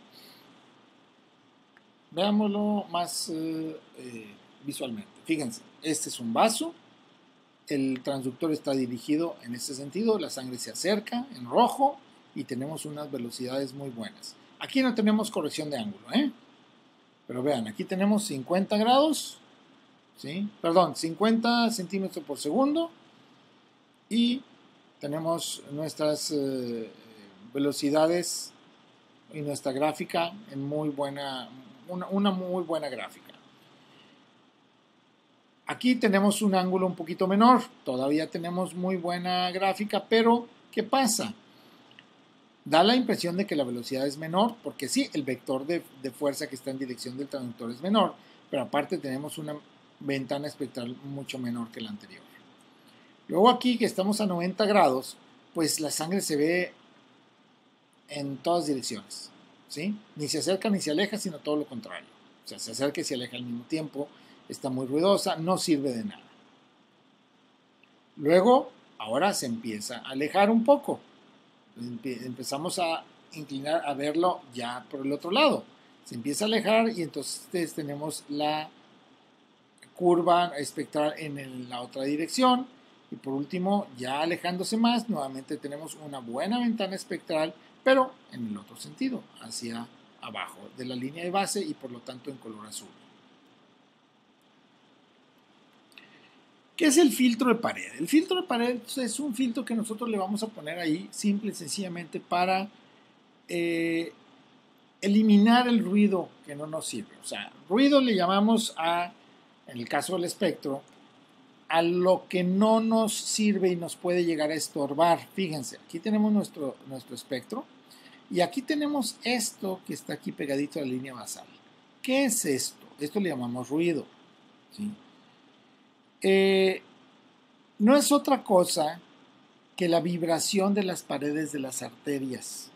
Veámoslo más visualmente. Fíjense, este es un vaso. El transductor está dirigido en este sentido, la sangre se acerca en rojo y tenemos unas velocidades muy buenas. Aquí no tenemos corrección de ángulo, pero vean, aquí tenemos 50 grados, ¿sí? Perdón, 50 centímetros por segundo y tenemos nuestras velocidades y nuestra gráfica en muy buena, una muy buena gráfica. Aquí tenemos un ángulo un poquito menor, todavía tenemos muy buena gráfica, pero ¿qué pasa? Da la impresión de que la velocidad es menor, porque sí, el vector de fuerza que está en dirección del transductor es menor, pero aparte tenemos una ventana espectral mucho menor que la anterior. Luego aquí que estamos a 90 grados, pues la sangre se ve en todas direcciones, ¿sí? Ni se acerca ni se aleja, sino todo lo contrario. O sea, se acerca y se aleja al mismo tiempo. Está muy ruidosa, no sirve de nada. Luego, ahora se empieza a alejar un poco. Empezamos a inclinar a verlo ya por el otro lado. Se empieza a alejar y entonces tenemos la curva espectral en la otra dirección. Y por último, ya alejándose más, nuevamente tenemos una buena ventana espectral, pero en el otro sentido, hacia abajo de la línea de base y por lo tanto en color azul. ¿Qué es el filtro de pared? El filtro de pared es un filtro que nosotros le vamos a poner ahí, simple y sencillamente para eliminar el ruido que no nos sirve. O sea, ruido le llamamos en el caso del espectro, a lo que no nos sirve y nos puede llegar a estorbar. Fíjense, aquí tenemos nuestro espectro y aquí tenemos esto que está aquí pegadito a la línea basal. ¿Qué es esto? Esto le llamamos ruido, ¿sí? No es otra cosa que la vibración de las paredes de las arterias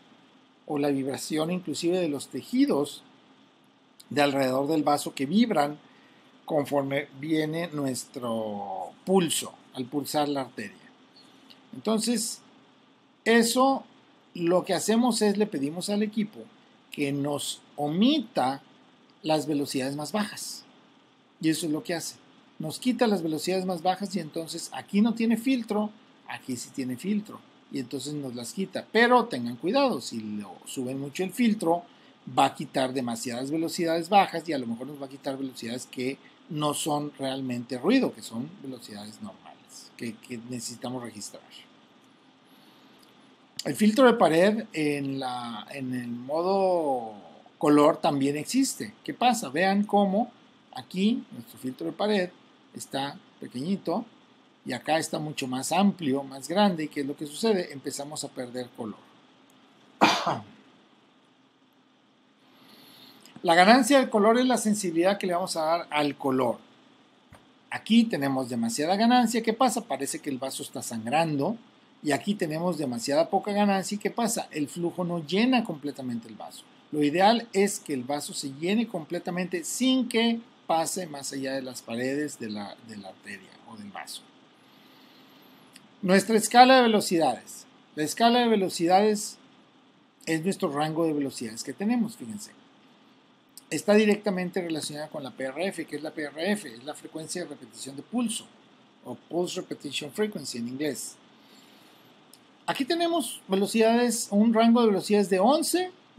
o la vibración inclusive de los tejidos de alrededor del vaso que vibran conforme viene nuestro pulso, al pulsar la arteria. Entonces, eso lo que hacemos es le pedimos al equipo que nos omita las velocidades más bajas. Y eso es lo que hace. Nos quita las velocidades más bajas y entonces aquí no tiene filtro, aquí sí tiene filtro. Y entonces nos las quita. Pero tengan cuidado, si lo suben mucho el filtro, va a quitar demasiadas velocidades bajas y a lo mejor nos va a quitar velocidades que no son realmente ruido, que son velocidades normales, que necesitamos registrar. El filtro de pared en el modo color también existe. ¿Qué pasa? Vean cómo aquí nuestro filtro de pared está pequeñito y acá está mucho más amplio, más grande. ¿Y qué es lo que sucede? Empezamos a perder color. La ganancia del color es la sensibilidad que le vamos a dar al color. Aquí tenemos demasiada ganancia. ¿Qué pasa? Parece que el vaso está sangrando. Y aquí tenemos demasiada poca ganancia. ¿Y qué pasa? El flujo no llena completamente el vaso. Lo ideal es que el vaso se llene completamente sin que pase más allá de las paredes de la arteria o del vaso. Nuestra escala de velocidades. La escala de velocidades es nuestro rango de velocidades que tenemos, fíjense. Está directamente relacionada con la PRF. ¿Qué es la PRF? Es la frecuencia de repetición de pulso, o Pulse Repetition Frequency en inglés. Aquí tenemos velocidades, un rango de velocidades de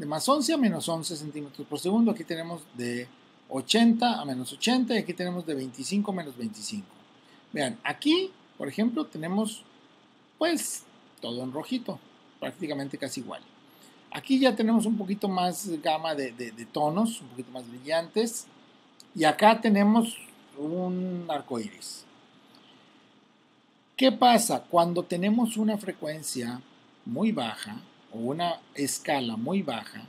más 11 a menos 11 centímetros por segundo. Aquí tenemos de 80 a menos 80 y aquí tenemos de 25 a menos 25. Vean, aquí, por ejemplo, tenemos pues todo en rojito, prácticamente casi igual. Aquí ya tenemos un poquito más gama de tonos, un poquito más brillantes. Y acá tenemos un arco iris. ¿Qué pasa? Cuando tenemos una frecuencia muy baja o una escala muy baja,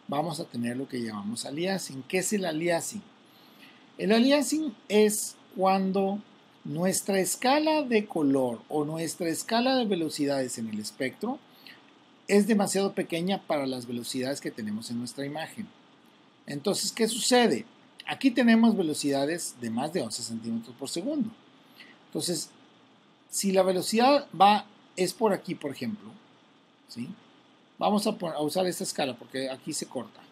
vamos a tener lo que llamamos aliasing. ¿Qué es el aliasing? El aliasing es cuando nuestra escala de color o nuestra escala de velocidades en el espectro es demasiado pequeña para las velocidades que tenemos en nuestra imagen. Entonces, ¿qué sucede? Aquí tenemos velocidades de más de 11 centímetros por segundo. Entonces, si la velocidad es por aquí, por ejemplo, ¿sí? Vamos a usar esta escala porque aquí se corta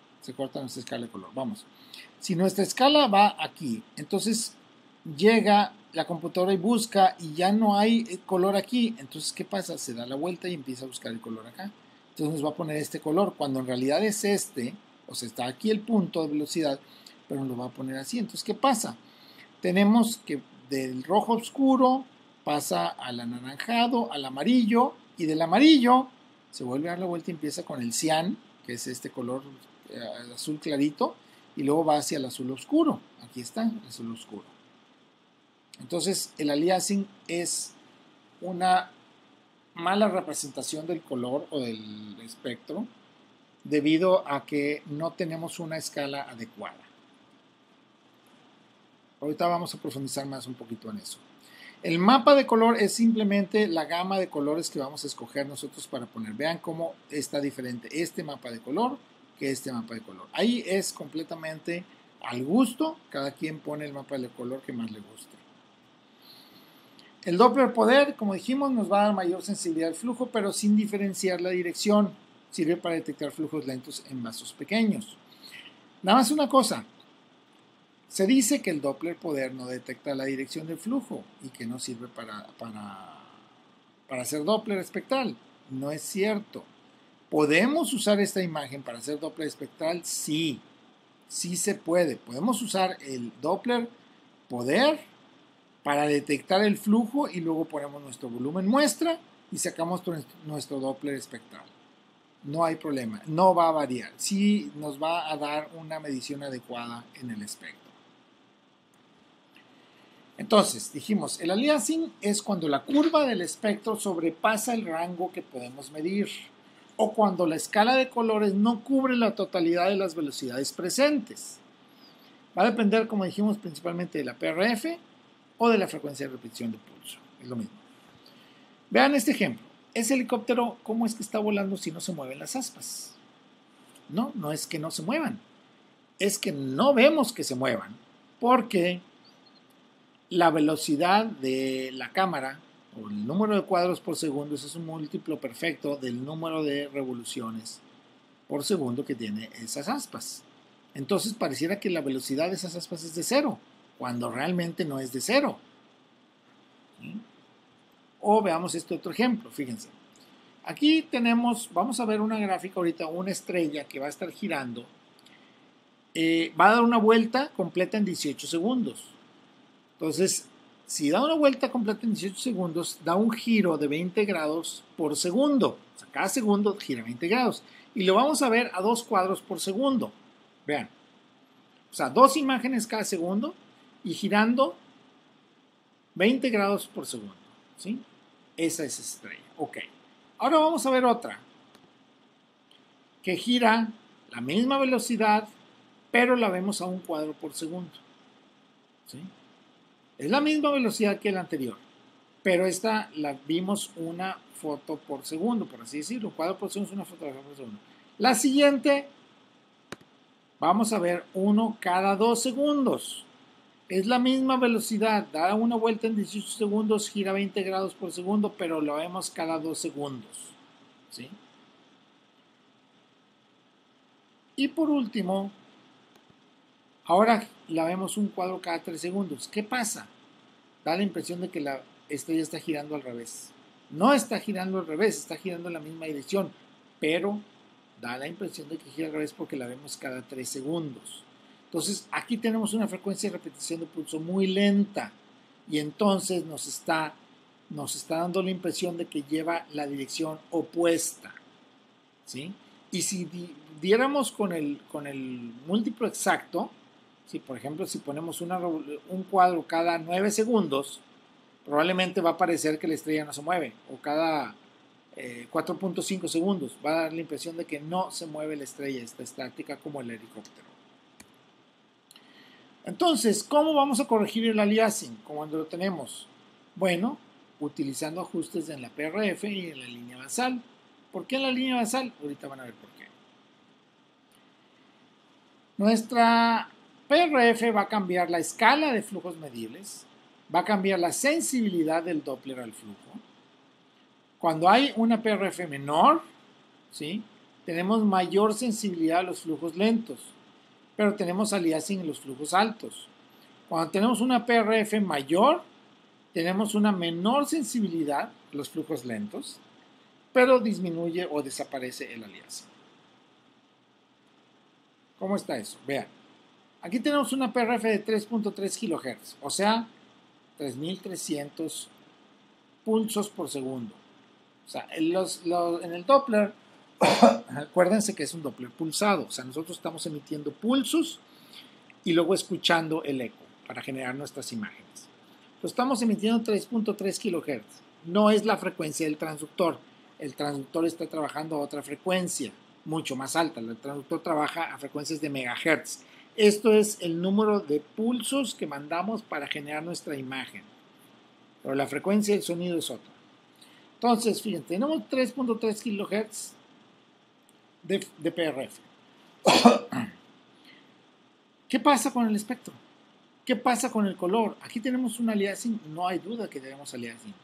nuestra escala de color. Vamos. Si nuestra escala va aquí, entonces llega la computadora y busca y ya no hay color aquí. Entonces, ¿qué pasa? Se da la vuelta y empieza a buscar el color acá. Entonces nos va a poner este color, cuando en realidad es este, o sea, está aquí el punto de velocidad, pero nos lo va a poner así. Entonces, ¿qué pasa? Tenemos que del rojo oscuro pasa al anaranjado, al amarillo, y del amarillo se vuelve a dar la vuelta y empieza con el cian, que es este color azul clarito, y luego va hacia el azul oscuro. Aquí está, el azul oscuro. Entonces, el aliasing es una mala representación del color o del espectro debido a que no tenemos una escala adecuada. Ahorita vamos a profundizar más un poquito en eso. El mapa de color es simplemente la gama de colores que vamos a escoger nosotros para poner. Vean cómo está diferente este mapa de color que este mapa de color. Ahí es completamente al gusto. Cada quien pone el mapa de color que más le guste. El Doppler poder, como dijimos, nos va a dar mayor sensibilidad al flujo, pero sin diferenciar la dirección. Sirve para detectar flujos lentos en vasos pequeños. Nada más una cosa. Se dice que el Doppler poder no detecta la dirección del flujo y que no sirve para hacer Doppler espectral. No es cierto. ¿Podemos usar esta imagen para hacer Doppler espectral? Sí, sí se puede. Podemos usar el Doppler poder para detectar el flujo y luego ponemos nuestro volumen muestra y sacamos nuestro Doppler espectral. No hay problema, no va a variar, sí nos va a dar una medición adecuada en el espectro. Entonces, dijimos, el aliasing es cuando la curva del espectro sobrepasa el rango que podemos medir o cuando la escala de colores no cubre la totalidad de las velocidades presentes. Va a depender, como dijimos, principalmente de la PRF o de la frecuencia de repetición de pulso. Es lo mismo. Vean este ejemplo. Ese helicóptero, ¿cómo es que está volando si no se mueven las aspas? No, no es que no se muevan. Es que no vemos que se muevan porque la velocidad de la cámara o el número de cuadros por segundo es un múltiplo perfecto del número de revoluciones por segundo que tiene esas aspas. Entonces pareciera que la velocidad de esas aspas es de 0, cuando realmente no es de 0. ¿Sí? O veamos este otro ejemplo, fíjense. Aquí tenemos, vamos a ver una gráfica ahorita, una estrella que va a estar girando. Va a dar una vuelta completa en 18 segundos. Entonces, si da una vuelta completa en 18 segundos, da un giro de 20 grados por segundo. O sea, cada segundo gira 20 grados. Y lo vamos a ver a 2 cuadros por segundo. Vean. O sea, 2 imágenes cada segundo y girando 20 grados por segundo. ¿Sí? Esa es estrella. Ok. Ahora vamos a ver otra. Que gira la misma velocidad, pero la vemos a 1 cuadro por segundo. ¿Sí? Es la misma velocidad que la anterior, pero esta la vimos una foto por segundo, por así decirlo. Un cuadro por segundo es una fotografía por segundo. La siguiente, vamos a ver 1 cada 2 segundos. Es la misma velocidad, da una vuelta en 18 segundos, gira 20 grados por segundo, pero lo vemos cada 2 segundos. ¿Sí? Y por último, ahora la vemos un cuadro cada 3 segundos. ¿Qué pasa? Da la impresión de que la estrella está girando al revés. No está girando al revés, está girando en la misma dirección, pero da la impresión de que gira al revés porque la vemos cada 3 segundos. Entonces, aquí tenemos una frecuencia de repetición de pulso muy lenta y entonces nos está dando la impresión de que lleva la dirección opuesta. ¿Sí? Y si diéramos con el múltiplo exacto, si por ejemplo si ponemos un cuadro cada 9 segundos, probablemente va a parecer que la estrella no se mueve, o cada 4.5 segundos va a dar la impresión de que no se mueve la estrella, está estática como el helicóptero. Entonces, ¿cómo vamos a corregir el aliasing? Cuando lo tenemos? Bueno, utilizando ajustes en la PRF y en la línea basal. ¿Por qué en la línea basal? Ahorita van a ver por qué. Nuestra PRF va a cambiar la escala de flujos medibles, va a cambiar la sensibilidad del Doppler al flujo. Cuando hay una PRF menor, ¿sí? Tenemos mayor sensibilidad a los flujos lentos, pero tenemos aliasing en los flujos altos. Cuando tenemos una PRF mayor, tenemos una menor sensibilidad a los flujos lentos, pero disminuye o desaparece el aliasing. ¿Cómo está eso? Vean. Aquí tenemos una PRF de 3.3 kHz, o sea, 3.300 pulsos por segundo. O sea, en el Doppler, acuérdense que es un Doppler pulsado, o sea, nosotros estamos emitiendo pulsos y luego escuchando el eco para generar nuestras imágenes. Pues estamos emitiendo 3.3 kHz, no es la frecuencia del transductor. El transductor está trabajando a otra frecuencia, mucho más alta. El transductor trabaja a frecuencias de megahertz. Esto es el número de pulsos que mandamos para generar nuestra imagen. Pero la frecuencia del sonido es otra. Entonces, fíjense, tenemos 3.3 kHz de PRF. ¿Qué pasa con el espectro? ¿Qué pasa con el color? Aquí tenemos un aliasing, no hay duda que tenemos aliasing.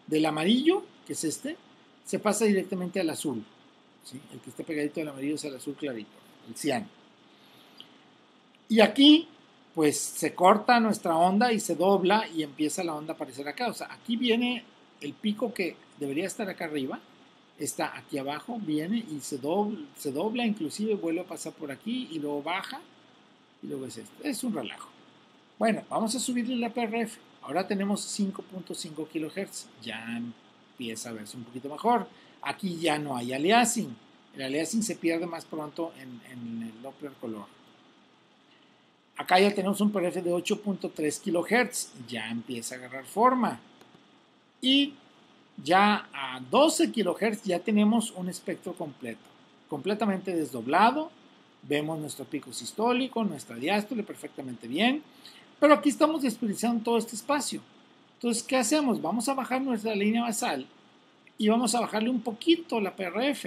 Del amarillo, que es este, se pasa directamente al azul. ¿Sí? El que está pegadito al amarillo es el azul clarito, el ciano. Y aquí, pues se corta nuestra onda y se dobla y empieza la onda a aparecer acá. O sea, aquí viene el pico que debería estar acá arriba, está aquí abajo, viene y se dobla, inclusive vuelve a pasar por aquí y luego baja y luego es esto. Es un relajo. Bueno, vamos a subirle la PRF. Ahora tenemos 5.5 kHz, ya empieza a verse un poquito mejor. Aquí ya no hay aliasing, el aliasing se pierde más pronto en el Doppler color. Acá ya tenemos un PRF de 8.3 kHz, ya empieza a agarrar forma. Y ya a 12 kHz ya tenemos un espectro completo, completamente desdoblado. Vemos nuestro pico sistólico, nuestra diástole perfectamente bien, pero aquí estamos desperdiciando todo este espacio. Entonces, ¿qué hacemos? Vamos a bajar nuestra línea basal y vamos a bajarle un poquito la PRF,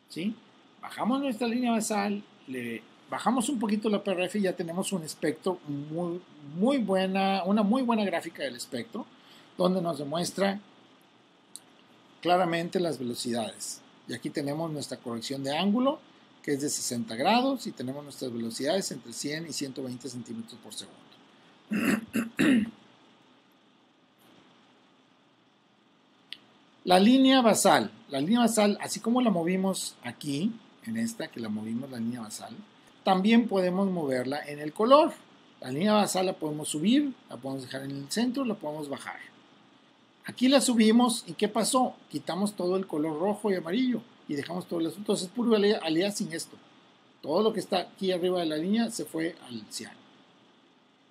¿sí? Bajamos nuestra línea basal, le bajamos un poquito la PRF y ya tenemos un espectro muy buena, una muy buena gráfica del espectro, donde nos demuestra claramente las velocidades. Y aquí tenemos nuestra corrección de ángulo, que es de 60 grados, y tenemos nuestras velocidades entre 100 y 120 centímetros por segundo. La línea basal, así como la movimos aquí, en esta que la movimos la línea basal, también podemos moverla en el color. La línea basal la podemos subir, la podemos dejar en el centro, la podemos bajar. Aquí la subimos y ¿qué pasó? Quitamos todo el color rojo y amarillo y dejamos todo el asunto. Entonces es puro aliasing esto. Todo lo que está aquí arriba de la línea se fue al ciano.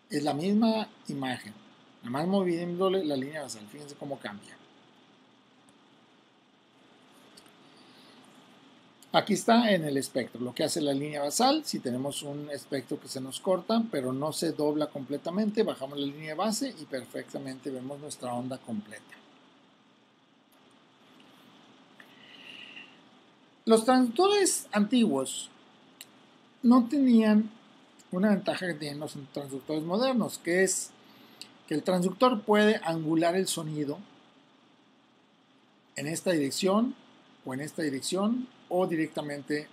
Es la misma imagen, nada más moviéndole la línea basal. Fíjense cómo cambia. Aquí está en el espectro lo que hace la línea basal. Si tenemos un espectro que se nos corta, pero no se dobla completamente, bajamos la línea base y perfectamente vemos nuestra onda completa. Los transductores antiguos no tenían una ventaja que tienen los transductores modernos, que es que el transductor puede angular el sonido en esta dirección o en esta dirección o directamente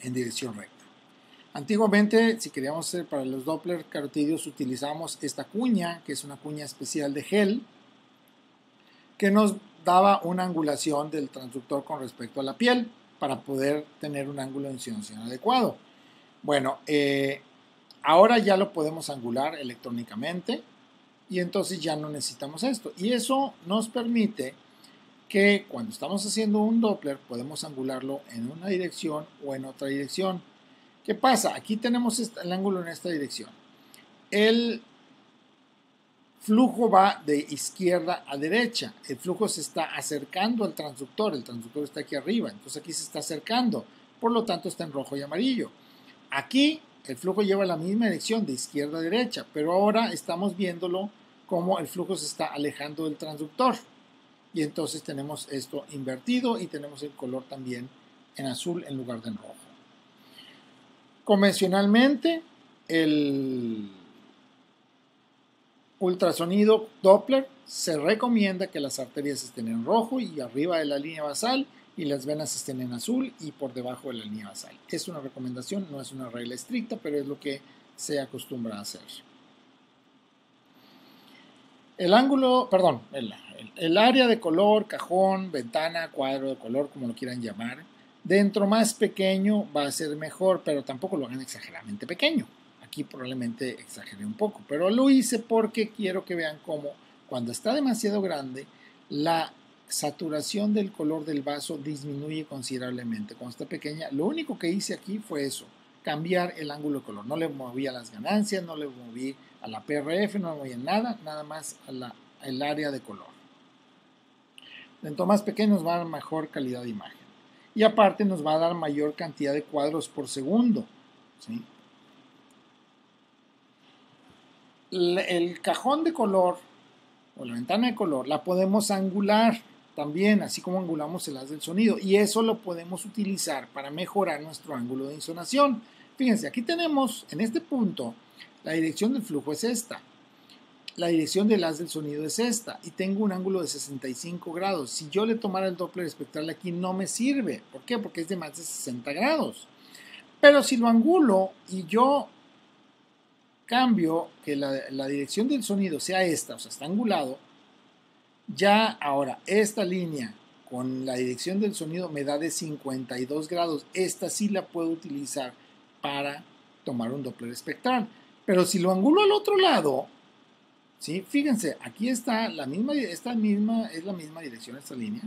en dirección recta. Antiguamente, si queríamos hacer para los Doppler carotídeos, utilizábamos esta cuña, que es una cuña especial de gel, que nos daba una angulación del transductor con respecto a la piel para poder tener un ángulo de inclinación adecuado. Bueno, ahora ya lo podemos angular electrónicamente y entonces ya no necesitamos esto. Y eso nos permite que cuando estamos haciendo un Doppler podemos angularlo en una dirección o en otra dirección. ¿Qué pasa? Aquí tenemos el ángulo en esta dirección. El flujo va de izquierda a derecha. El flujo se está acercando al transductor. El transductor está aquí arriba. Entonces aquí se está acercando. Por lo tanto está en rojo y amarillo. Aquí el flujo lleva la misma dirección de izquierda a derecha. Pero ahora estamos viéndolo como el flujo se está alejando del transductor. Y entonces tenemos esto invertido y tenemos el color también en azul en lugar de en rojo. Convencionalmente, el ultrasonido Doppler se recomienda que las arterias estén en rojo y arriba de la línea basal y las venas estén en azul y por debajo de la línea basal. Es una recomendación, no es una regla estricta, pero es lo que se acostumbra a hacer. El ángulo, perdón, el área de color, cajón, ventana, cuadro de color, como lo quieran llamar, dentro más pequeño va a ser mejor, pero tampoco lo hagan exageradamente pequeño. Aquí probablemente exageré un poco, pero lo hice porque quiero que vean cómo cuando está demasiado grande, la saturación del color del vaso disminuye considerablemente. Cuando está pequeña, lo único que hice aquí fue eso, cambiar el ángulo de color. No le moví a las ganancias, no le moví a la PRF, no le moví a nada, nada más al área de color. Dentro más pequeño nos va a dar mejor calidad de imagen. Y aparte nos va a dar mayor cantidad de cuadros por segundo. ¿Sí? El cajón de color o la ventana de color la podemos angular también, así como angulamos el haz del sonido. Y eso lo podemos utilizar para mejorar nuestro ángulo de insonación. Fíjense, aquí tenemos en este punto la dirección del flujo es esta. La dirección del haz del sonido es esta y tengo un ángulo de 65 grados. Si yo le tomara el Doppler espectral aquí no me sirve. ¿Por qué? Porque es de más de 60 grados. Pero si lo angulo y yo cambio que la dirección del sonido sea esta, o sea, está angulado, ya ahora esta línea con la dirección del sonido me da de 52 grados. Esta sí la puedo utilizar para tomar un Doppler espectral. Pero si lo angulo al otro lado, ¿Sí? Fíjense, aquí está la misma, es la misma dirección, esta línea.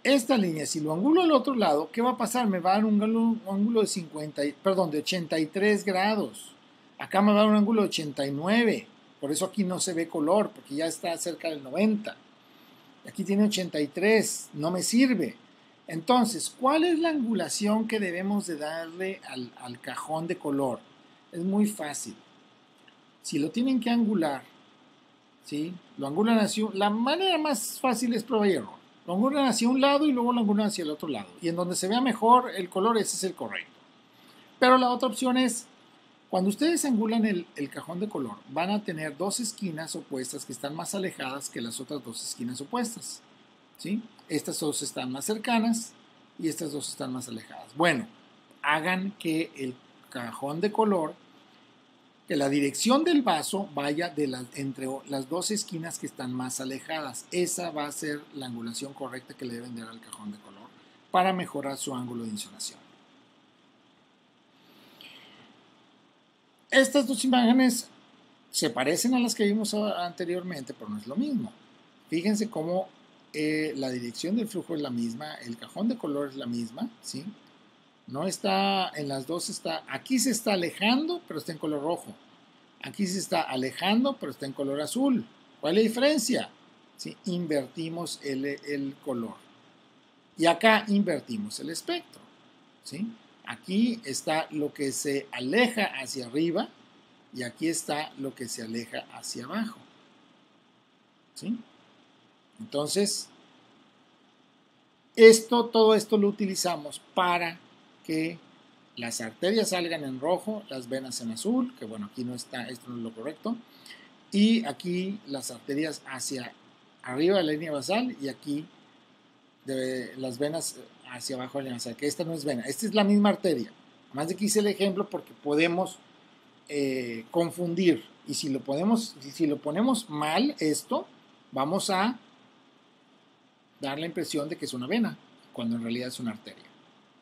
Esta línea, si lo angulo al otro lado, ¿qué va a pasar? Me va a dar un ángulo de de 83 grados. Acá me va a dar un ángulo de 89. Por eso aquí no se ve color, porque ya está cerca del 90. Aquí tiene 83, no me sirve. Entonces, ¿cuál es la angulación que debemos de darle al cajón de color? Es muy fácil. Si lo tienen que angular, ¿sí? Lo angulan así. La manera más fácil es prueba y error. Lo angulan hacia un lado y luego lo angulan hacia el otro lado. Y en donde se vea mejor el color, ese es el correcto. Pero la otra opción es, cuando ustedes angulan el cajón de color, van a tener dos esquinas opuestas que están más alejadas que las otras dos esquinas opuestas. ¿Sí? Estas dos están más cercanas y estas dos están más alejadas. Bueno, hagan que el cajón de color, que la dirección del vaso vaya entre las dos esquinas que están más alejadas. Esa va a ser la angulación correcta que le deben dar al cajón de color para mejorar su ángulo de insolación. Estas dos imágenes se parecen a las que vimos anteriormente, pero no es lo mismo. Fíjense cómo la dirección del flujo es la misma, el cajón de color es la misma, ¿sí? No está, en las dos está, aquí se está alejando, pero está en color rojo. Aquí se está alejando, pero está en color azul. ¿Cuál es la diferencia? ¿Sí? Invertimos el color. Y acá invertimos el espectro. ¿Sí? Aquí está lo que se aleja hacia arriba y aquí está lo que se aleja hacia abajo. ¿Sí? Entonces, todo esto lo utilizamos para que las arterias salgan en rojo, las venas en azul, que bueno, aquí no está, esto no es lo correcto, y aquí las arterias hacia arriba de la línea basal y aquí las venas hacia abajo de la línea basal, que esta no es vena, esta es la misma arteria. Más de que hice el ejemplo porque podemos confundir, y si lo ponemos mal esto, vamos a dar la impresión de que es una vena, cuando en realidad es una arteria.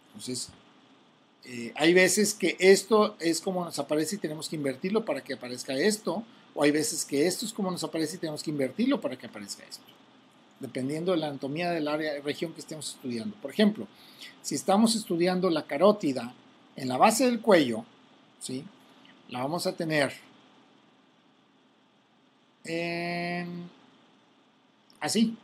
Entonces, hay veces que esto es como nos aparece y tenemos que invertirlo para que aparezca esto, o hay veces que esto es como nos aparece y tenemos que invertirlo para que aparezca esto, dependiendo de la anatomía del área, región que estemos estudiando. Por ejemplo, si estamos estudiando la carótida en la base del cuello, ¿sí? La vamos a tener así.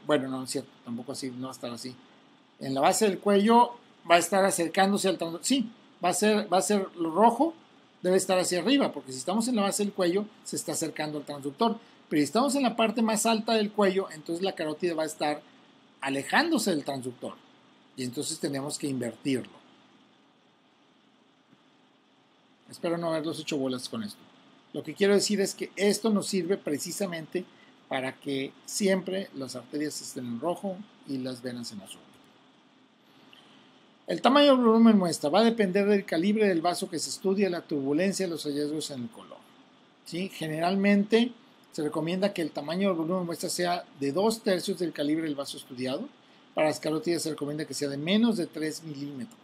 Bueno, no es cierto, tampoco así, no va a estar así. En la base del cuello va a estar acercándose al transductor. Sí, va a ser lo rojo, debe estar hacia arriba, porque si estamos en la base del cuello, se está acercando al transductor. Pero si estamos en la parte más alta del cuello, entonces la carótida va a estar alejándose del transductor. Y entonces tenemos que invertirlo. Espero no haberlos hecho bolas con esto. Lo que quiero decir es que esto nos sirve precisamente para que siempre las arterias estén en rojo y las venas en azul. El tamaño del volumen muestra va a depender del calibre del vaso que se estudia, la turbulencia y los hallazgos en el color. ¿Sí? Generalmente se recomienda que el tamaño del volumen muestra sea de 2/3 del calibre del vaso estudiado. Para las carótidas se recomienda que sea de menos de 3 milímetros.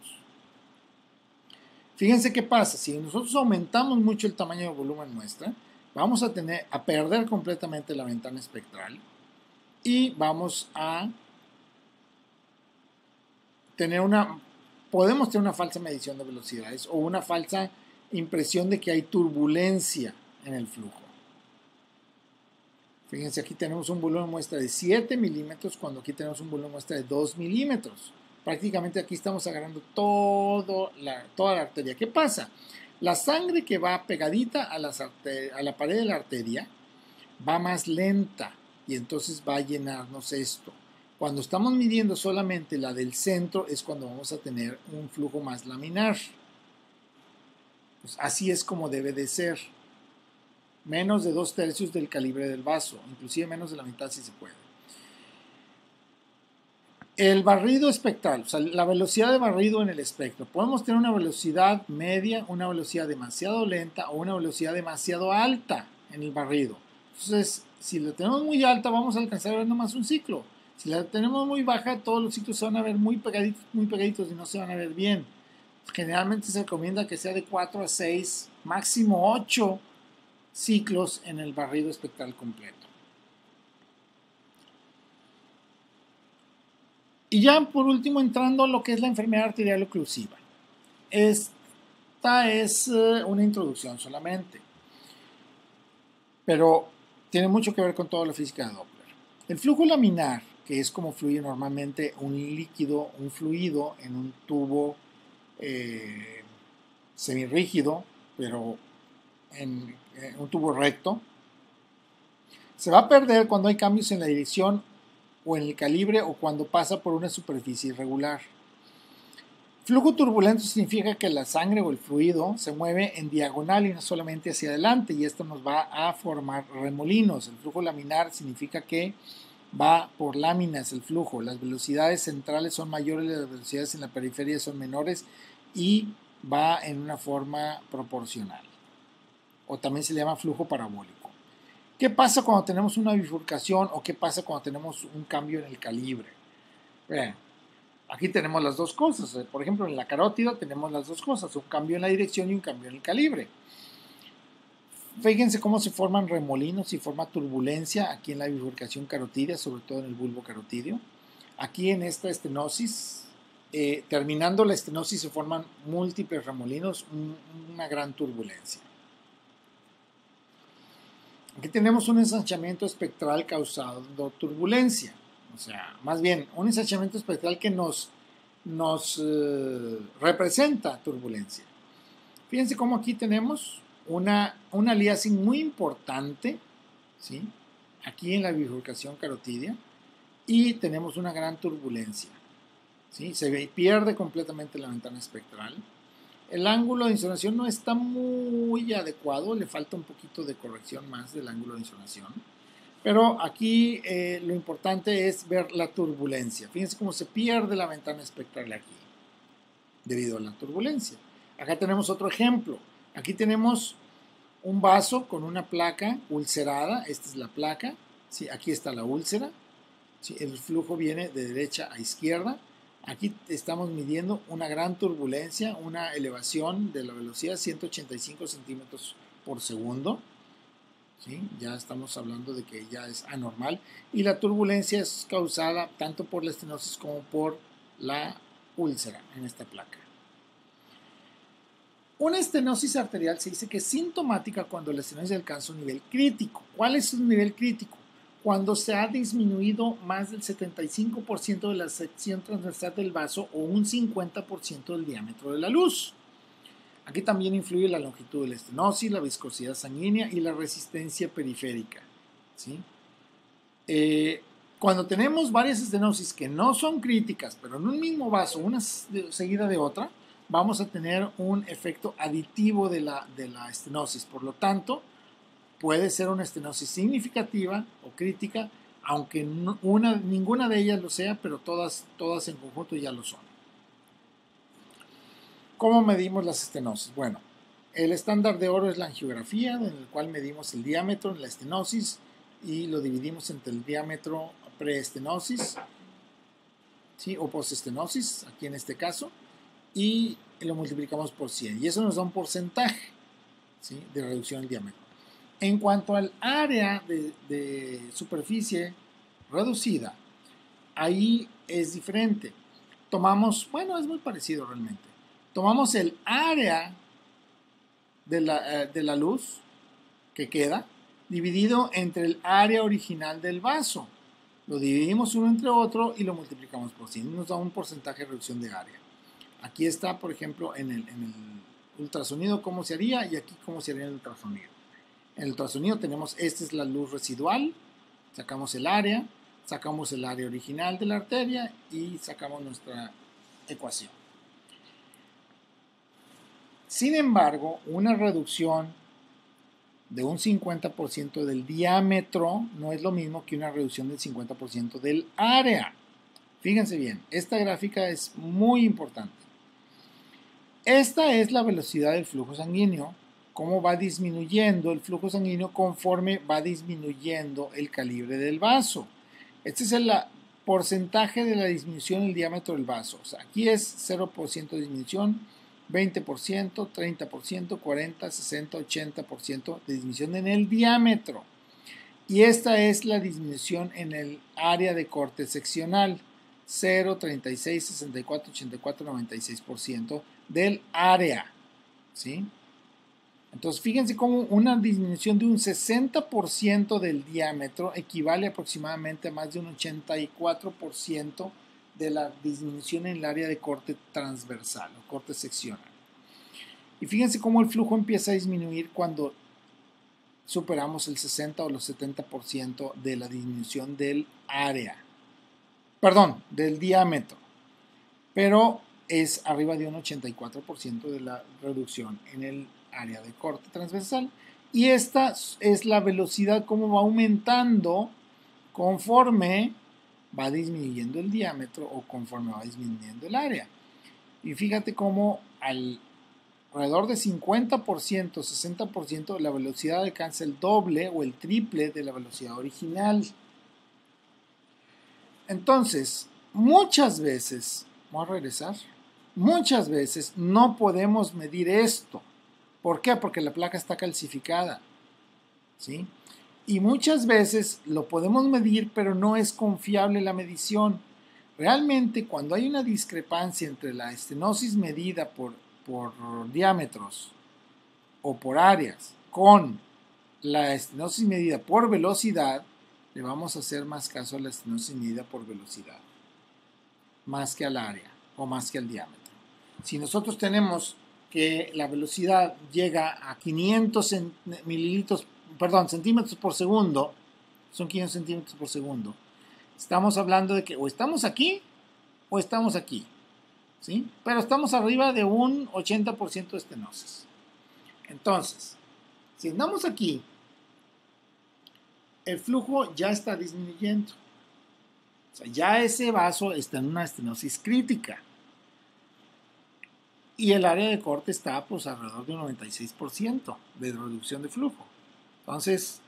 Fíjense qué pasa, si nosotros aumentamos mucho el tamaño del volumen muestra, vamos a perder completamente la ventana espectral y vamos a podemos tener una falsa medición de velocidades o una falsa impresión de que hay turbulencia en el flujo. Fíjense, aquí tenemos un volumen muestra de 7 milímetros cuando aquí tenemos un volumen muestra de 2 milímetros. Prácticamente aquí estamos agarrando toda la arteria. ¿Qué pasa? La sangre que va pegadita a la pared de la arteria va más lenta y entonces va a llenarnos esto. Cuando estamos midiendo solamente la del centro es cuando vamos a tener un flujo más laminar. Pues así es como debe de ser. Menos de 2/3 del calibre del vaso, inclusive menos de la mitad si se puede. El barrido espectral, o sea, la velocidad de barrido en el espectro. Podemos tener una velocidad media, una velocidad demasiado lenta o una velocidad demasiado alta en el barrido. Entonces, si la tenemos muy alta, vamos a alcanzar a ver nomás un ciclo. Si la tenemos muy baja, todos los ciclos se van a ver muy pegaditos y no se van a ver bien. Generalmente se recomienda que sea de 4 a 6 máximo 8 ciclos en el barrido espectral completo. Y ya por último entrando a lo que es la enfermedad arterial oclusiva. Esta es una introducción solamente, pero tiene mucho que ver con toda la física de Doppler. El flujo laminar, que es como fluye normalmente un líquido, un fluido en un tubo semirrígido, pero en un tubo recto, se va a perder cuando hay cambios en la dirección o en el calibre o cuando pasa por una superficie irregular. Flujo turbulento significa que la sangre o el fluido se mueve en diagonal y no solamente hacia adelante, y esto nos va a formar remolinos. El flujo laminar significa que va por láminas el flujo. Las velocidades centrales son mayores, las velocidades en la periferia son menores y va en una forma proporcional. O también se le llama flujo parabólico. ¿Qué pasa cuando tenemos una bifurcación o qué pasa cuando tenemos un cambio en el calibre? Vean, aquí tenemos las dos cosas. Por ejemplo, en la carótida tenemos las dos cosas, un cambio en la dirección y un cambio en el calibre. Fíjense cómo se forman remolinos y forma turbulencia aquí en la bifurcación carotídea, sobre todo en el bulbo carotídeo. Aquí en esta estenosis, terminando la estenosis, se forman múltiples remolinos, una gran turbulencia. Aquí tenemos un ensanchamiento espectral causando turbulencia, o sea, más bien un ensanchamiento espectral que nos representa turbulencia. Fíjense cómo aquí tenemos una aliasing muy importante, ¿sí? Aquí en la bifurcación carotídea, y tenemos una gran turbulencia, ¿sí? Se pierde completamente la ventana espectral. El ángulo de insolación no está muy adecuado, le falta un poquito de corrección más del ángulo de insolación. Pero aquí lo importante es ver la turbulencia. Fíjense cómo se pierde la ventana espectral aquí, debido a la turbulencia. Acá tenemos otro ejemplo. Aquí tenemos un vaso con una placa ulcerada. Esta es la placa. ¿Sí? Aquí está la úlcera. ¿Sí? El flujo viene de derecha a izquierda. Aquí estamos midiendo una gran turbulencia, una elevación de la velocidad 185 centímetros por segundo. ¿Sí? Ya estamos hablando de que ya es anormal. Y la turbulencia es causada tanto por la estenosis como por la úlcera en esta placa. Una estenosis arterial se dice que es sintomática cuando la estenosis alcanza un nivel crítico. ¿Cuál es un nivel crítico? Cuando se ha disminuido más del 75% de la sección transversal del vaso o un 50% del diámetro de la luz. Aquí también influye la longitud de la estenosis, la viscosidad sanguínea y la resistencia periférica, ¿sí? Cuando tenemos varias estenosis que no son críticas, pero en un mismo vaso, una seguida de otra, vamos a tener un efecto aditivo de la estenosis. Por lo tanto, puede ser una estenosis significativa o crítica, aunque ninguna de ellas lo sea, pero todas en conjunto ya lo son. ¿Cómo medimos las estenosis? Bueno, el estándar de oro es la angiografía, en el cual medimos el diámetro en la estenosis y lo dividimos entre el diámetro preestenosis, ¿sí? O postestenosis, aquí en este caso, y lo multiplicamos por 100. Y eso nos da un porcentaje, ¿sí? De reducción del diámetro. En cuanto al área de superficie reducida, ahí es diferente. Tomamos, bueno, es muy parecido realmente. Tomamos el área de la luz que queda dividido entre el área original del vaso. Lo dividimos uno entre otro y lo multiplicamos por 100. Nos da un porcentaje de reducción de área. Aquí está, por ejemplo, en el ultrasonido cómo se haría y aquí cómo se haría en el ultrasonido. En el ultrasonido tenemos, esta es la luz residual, sacamos el área original de la arteria y sacamos nuestra ecuación. Sin embargo, una reducción de un 50% del diámetro no es lo mismo que una reducción del 50% del área. Fíjense bien, esta gráfica es muy importante. Esta es la velocidad del flujo sanguíneo, cómo va disminuyendo el flujo sanguíneo conforme va disminuyendo el calibre del vaso. Este es el porcentaje de la disminución del diámetro del vaso. O sea, aquí es 0% de disminución, 20%, 30%, 40%, 60%, 80% de disminución en el diámetro. Y esta es la disminución en el área de corte seccional. 0, 36, 64, 84, 96% del área. ¿Sí? Entonces, fíjense cómo una disminución de un 60% del diámetro equivale aproximadamente a más de un 84% de la disminución en el área de corte transversal o corte seccional. Y fíjense cómo el flujo empieza a disminuir cuando superamos el 60 o los 70% de la disminución del área. Perdón, del diámetro. Pero es arriba de un 84% de la reducción en el área de corte transversal. Y esta es la velocidad como va aumentando conforme va disminuyendo el diámetro o conforme va disminuyendo el área. Y fíjate cómo alrededor de 50%, 60%, la velocidad alcanza el doble o el triple de la velocidad original. Entonces, muchas veces, vamos a regresar, muchas veces no podemos medir esto. ¿Por qué? Porque la placa está calcificada, ¿sí? Y muchas veces lo podemos medir, pero no es confiable la medición. Realmente, cuando hay una discrepancia entre la estenosis medida por diámetros o por áreas con la estenosis medida por velocidad, le vamos a hacer más caso a la estenosis medida por velocidad, más que al área o más que al diámetro. Si nosotros tenemos que la velocidad llega a 500 centímetros por segundo, son 500 centímetros por segundo, estamos hablando de que o estamos aquí o estamos aquí, ¿sí? Pero estamos arriba de un 80% de estenosis. Entonces, si andamos aquí, el flujo ya está disminuyendo. O sea, ya ese vaso está en una estenosis crítica. Y el área de corte está pues alrededor de un 96% de reducción de flujo. Entonces,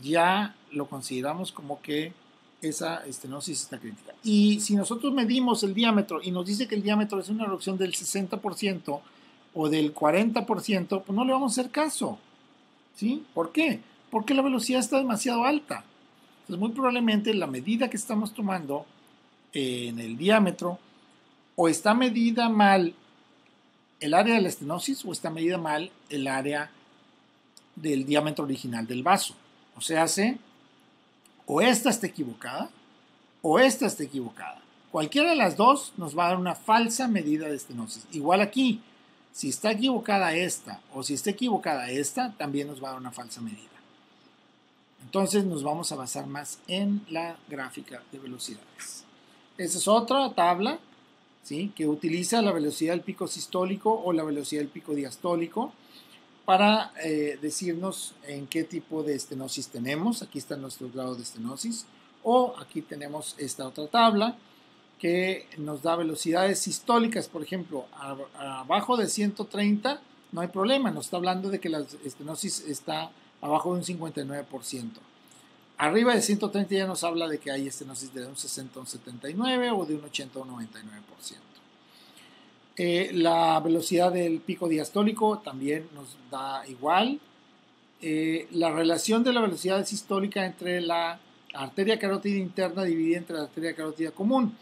ya lo consideramos como que esa estenosis está crítica. Y si nosotros medimos el diámetro y nos dice que el diámetro es una reducción del 60% o del 40%, pues no le vamos a hacer caso. ¿Sí? ¿Por qué? Porque la velocidad está demasiado alta. Entonces, muy probablemente la medida que estamos tomando en el diámetro o está medida mal el área de la estenosis o está medida mal el área del diámetro original del vaso. O sea, o esta está equivocada o esta está equivocada. Cualquiera de las dos nos va a dar una falsa medida de estenosis. Igual aquí, si está equivocada esta o si está equivocada esta, también nos va a dar una falsa medida. Entonces nos vamos a basar más en la gráfica de velocidades. Esa es otra tabla, ¿sí?, que utiliza la velocidad del pico sistólico o la velocidad del pico diastólico para decirnos en qué tipo de estenosis tenemos. Aquí está nuestro grado de estenosis. O aquí tenemos esta otra tabla que nos da velocidades sistólicas. Por ejemplo, abajo de 130 no hay problema. Nos está hablando de que la estenosis está abajo de un 59%. Arriba de 130 ya nos habla de que hay estenosis de un 60 a un 79 o de un 80 a un 99%. La velocidad del pico diastólico también nos da igual. La relación de la velocidad sistólica entre la arteria carótida interna dividida entre la arteria carótida común.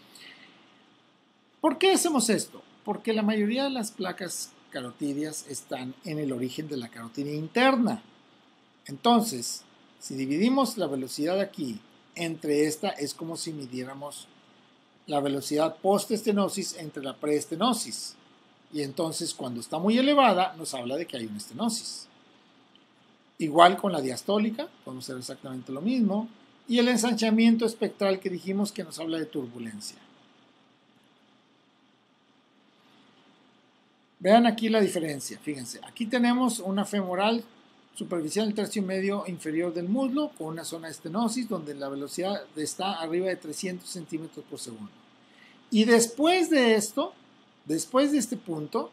¿Por qué hacemos esto? Porque la mayoría de las placas carotídeas están en el origen de la carótida interna. Entonces, si dividimos la velocidad aquí entre esta, es como si midiéramos la velocidad postestenosis entre la preestenosis. Y entonces, cuando está muy elevada, nos habla de que hay una estenosis. Igual con la diastólica, podemos hacer exactamente lo mismo. Y el ensanchamiento espectral que dijimos que nos habla de turbulencia. Vean aquí la diferencia, fíjense. Aquí tenemos una femoral superficial del tercio medio inferior del muslo con una zona de estenosis donde la velocidad está arriba de 300 centímetros por segundo. Y después de esto, después de este punto,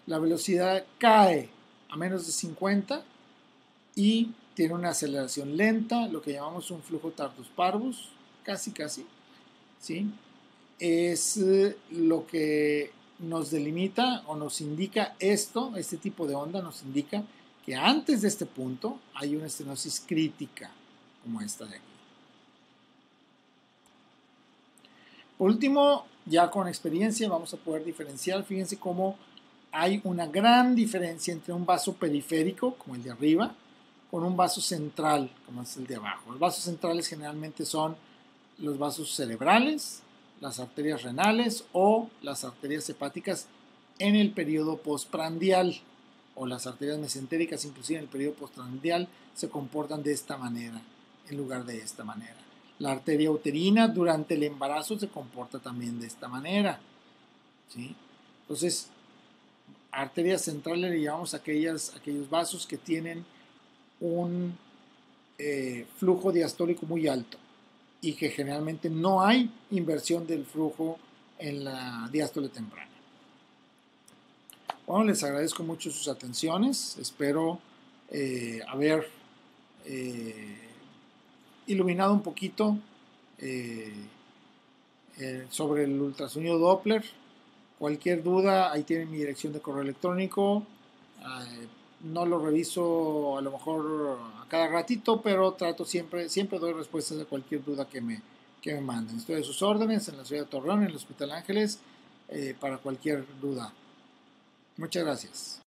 la velocidad cae a menos de 50 y tiene una aceleración lenta, lo que llamamos un flujo tardus parvus, casi, ¿sí? Es lo que nos delimita o nos indica esto, este tipo de onda nos indica que antes de este punto hay una estenosis crítica, como esta de aquí. Por último, ya con experiencia vamos a poder diferenciar. Fíjense cómo hay una gran diferencia entre un vaso periférico, como el de arriba, con un vaso central, como es el de abajo. Los vasos centrales generalmente son los vasos cerebrales, las arterias renales o las arterias hepáticas en el periodo postprandial, o las arterias mesentéricas inclusive en el periodo postprandial se comportan de esta manera en lugar de esta manera. La arteria uterina durante el embarazo se comporta también de esta manera, ¿sí? Entonces, arterias centrales le llamamos aquellos vasos que tienen un flujo diastólico muy alto y que generalmente no hay inversión del flujo en la diástole temprana. Bueno, les agradezco mucho sus atenciones. Espero haber iluminado un poquito sobre el ultrasonido Doppler. Cualquier duda, ahí tienen mi dirección de correo electrónico. No lo reviso a lo mejor a cada ratito, pero trato siempre doy respuestas a cualquier duda que me manden. Estoy a sus órdenes en la ciudad de Torreón, en el Hospital Ángeles, para cualquier duda. Muchas gracias.